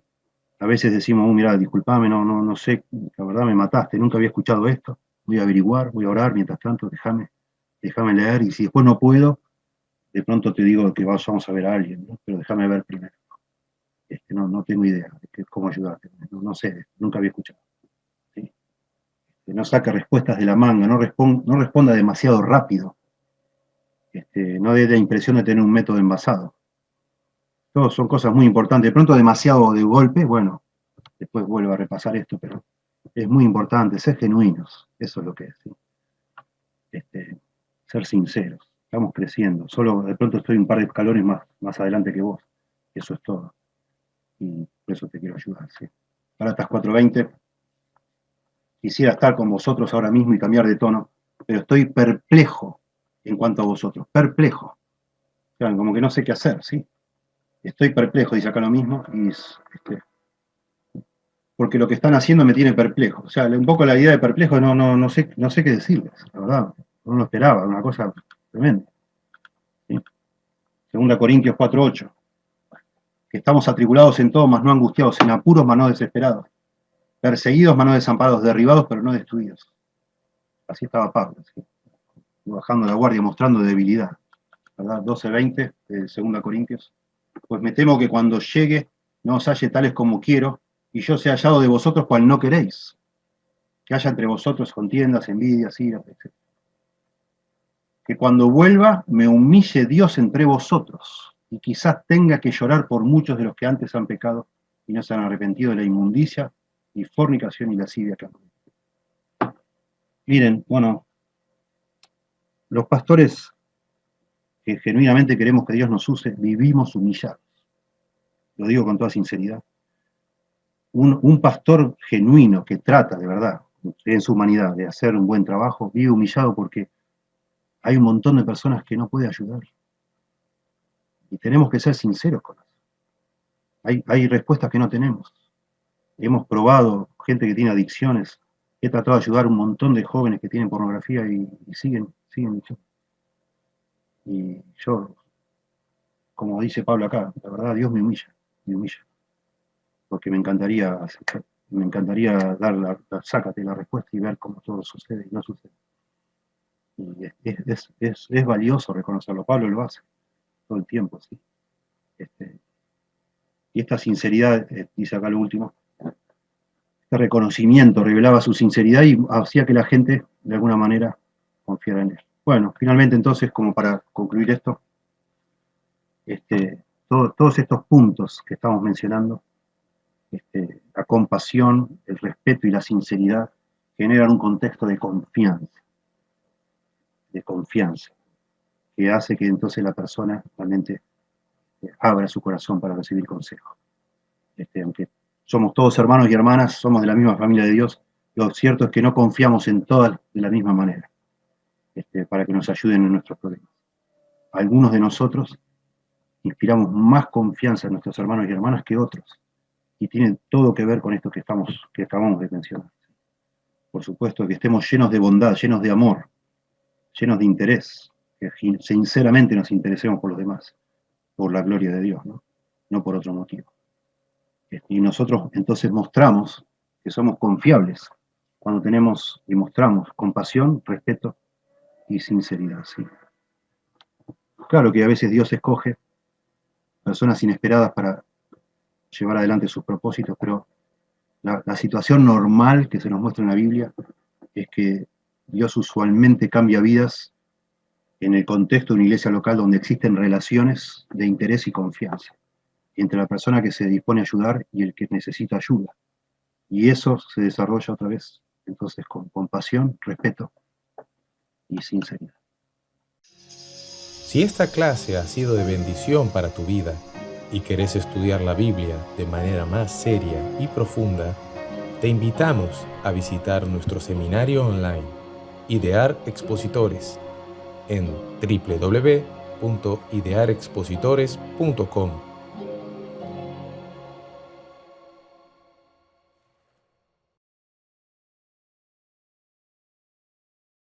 A veces decimos, mira, disculpame, no sé, la verdad me mataste, nunca había escuchado esto, voy a averiguar, voy a orar, mientras tanto, déjame leer, y si después no puedo, de pronto te digo que vamos a ver a alguien, ¿no? Pero déjame ver primero. No tengo idea de cómo ayudarte, no sé, nunca había escuchado. ¿Sí? No saque respuestas de la manga, no responda demasiado rápido, no dé la impresión de tener un método envasado. Todos son cosas muy importantes. De pronto demasiado de golpe, bueno, después vuelvo a repasar esto, pero es muy importante ser genuinos, eso es lo que es. ¿Sí? Ser sinceros, estamos creciendo, solo de pronto estoy un par de escalones más adelante que vos, eso es todo, y por eso te quiero ayudar. ¿Sí? Galatas 4:20, quisiera estar con vosotros ahora mismo y cambiar de tono, pero estoy perplejo en cuanto a vosotros, perplejo, o sea, como que no sé qué hacer, ¿sí? Estoy perplejo, dice acá lo mismo, y porque lo que están haciendo me tiene perplejo. O sea, un poco la idea de perplejo no sé qué decirles, la verdad. No lo esperaba, una cosa tremenda. ¿Sí? Segunda Corintios 4:8. Que estamos atribulados en todo, mas no angustiados, en apuros, mas no desesperados. Perseguidos, mas no desamparados, derribados, pero no destruidos. Así estaba Pablo, ¿sí? Bajando la guardia, mostrando debilidad. ¿Verdad? 12:20 de Segunda Corintios. Pues me temo que cuando llegue no os halle tales como quiero, y yo sea hallado de vosotros cual no queréis. Que haya entre vosotros contiendas, envidias, iras, etc. Que cuando vuelva me humille Dios entre vosotros, y quizás tenga que llorar por muchos de los que antes han pecado y no se han arrepentido de la inmundicia y fornicación y lascivia que han cometido. Miren, bueno, los pastores que genuinamente queremos que Dios nos use, vivimos humillados. Lo digo con toda sinceridad. Un pastor genuino que trata de verdad, en su humanidad, de hacer un buen trabajo, vive humillado porque hay un montón de personas que no puede ayudar. Y tenemos que ser sinceros con eso. Hay respuestas que no tenemos. Hemos probado gente que tiene adicciones. He tratado de ayudar a un montón de jóvenes que tienen pornografía y siguen luchando. Y yo, como dice Pablo acá, la verdad Dios me humilla. Porque me encantaría dar sácate la respuesta y ver cómo todo sucede y no sucede. Y es valioso reconocerlo. Pablo lo hace todo el tiempo, ¿sí? Y esta sinceridad, dice acá lo último, este reconocimiento revelaba su sinceridad y hacía que la gente, de alguna manera, confiara en él. Bueno, finalmente entonces, como para concluir esto, todos estos puntos que estamos mencionando, la compasión, el respeto y la sinceridad, generan un contexto de confianza, que hace que entonces la persona realmente abra su corazón para recibir consejo. Aunque somos todos hermanos y hermanas, somos de la misma familia de Dios, lo cierto es que no confiamos en todas de la misma manera, para que nos ayuden en nuestros problemas. Algunos de nosotros inspiramos más confianza en nuestros hermanos y hermanas que otros, y tiene todo que ver con esto que acabamos de mencionar. Por supuesto, que estemos llenos de bondad, llenos de amor, llenos de interés, que sinceramente nos interesemos por los demás, por la gloria de Dios, no por otro motivo. Y nosotros entonces mostramos que somos confiables cuando tenemos y mostramos compasión, respeto y sinceridad. ¿Sí? Claro que a veces Dios escoge personas inesperadas para llevar adelante sus propósitos, pero la situación normal que se nos muestra en la Biblia es que Dios usualmente cambia vidas en el contexto de una iglesia local donde existen relaciones de interés y confianza. entre la persona que se dispone a ayudar y el que necesita ayuda. Y eso se desarrolla otra vez, entonces, con compasión, respeto y sinceridad. Si esta clase ha sido de bendición para tu vida y querés estudiar la Biblia de manera más seria y profunda, te invitamos a visitar nuestro seminario online, Idear Expositores, en www.idearexpositores.com.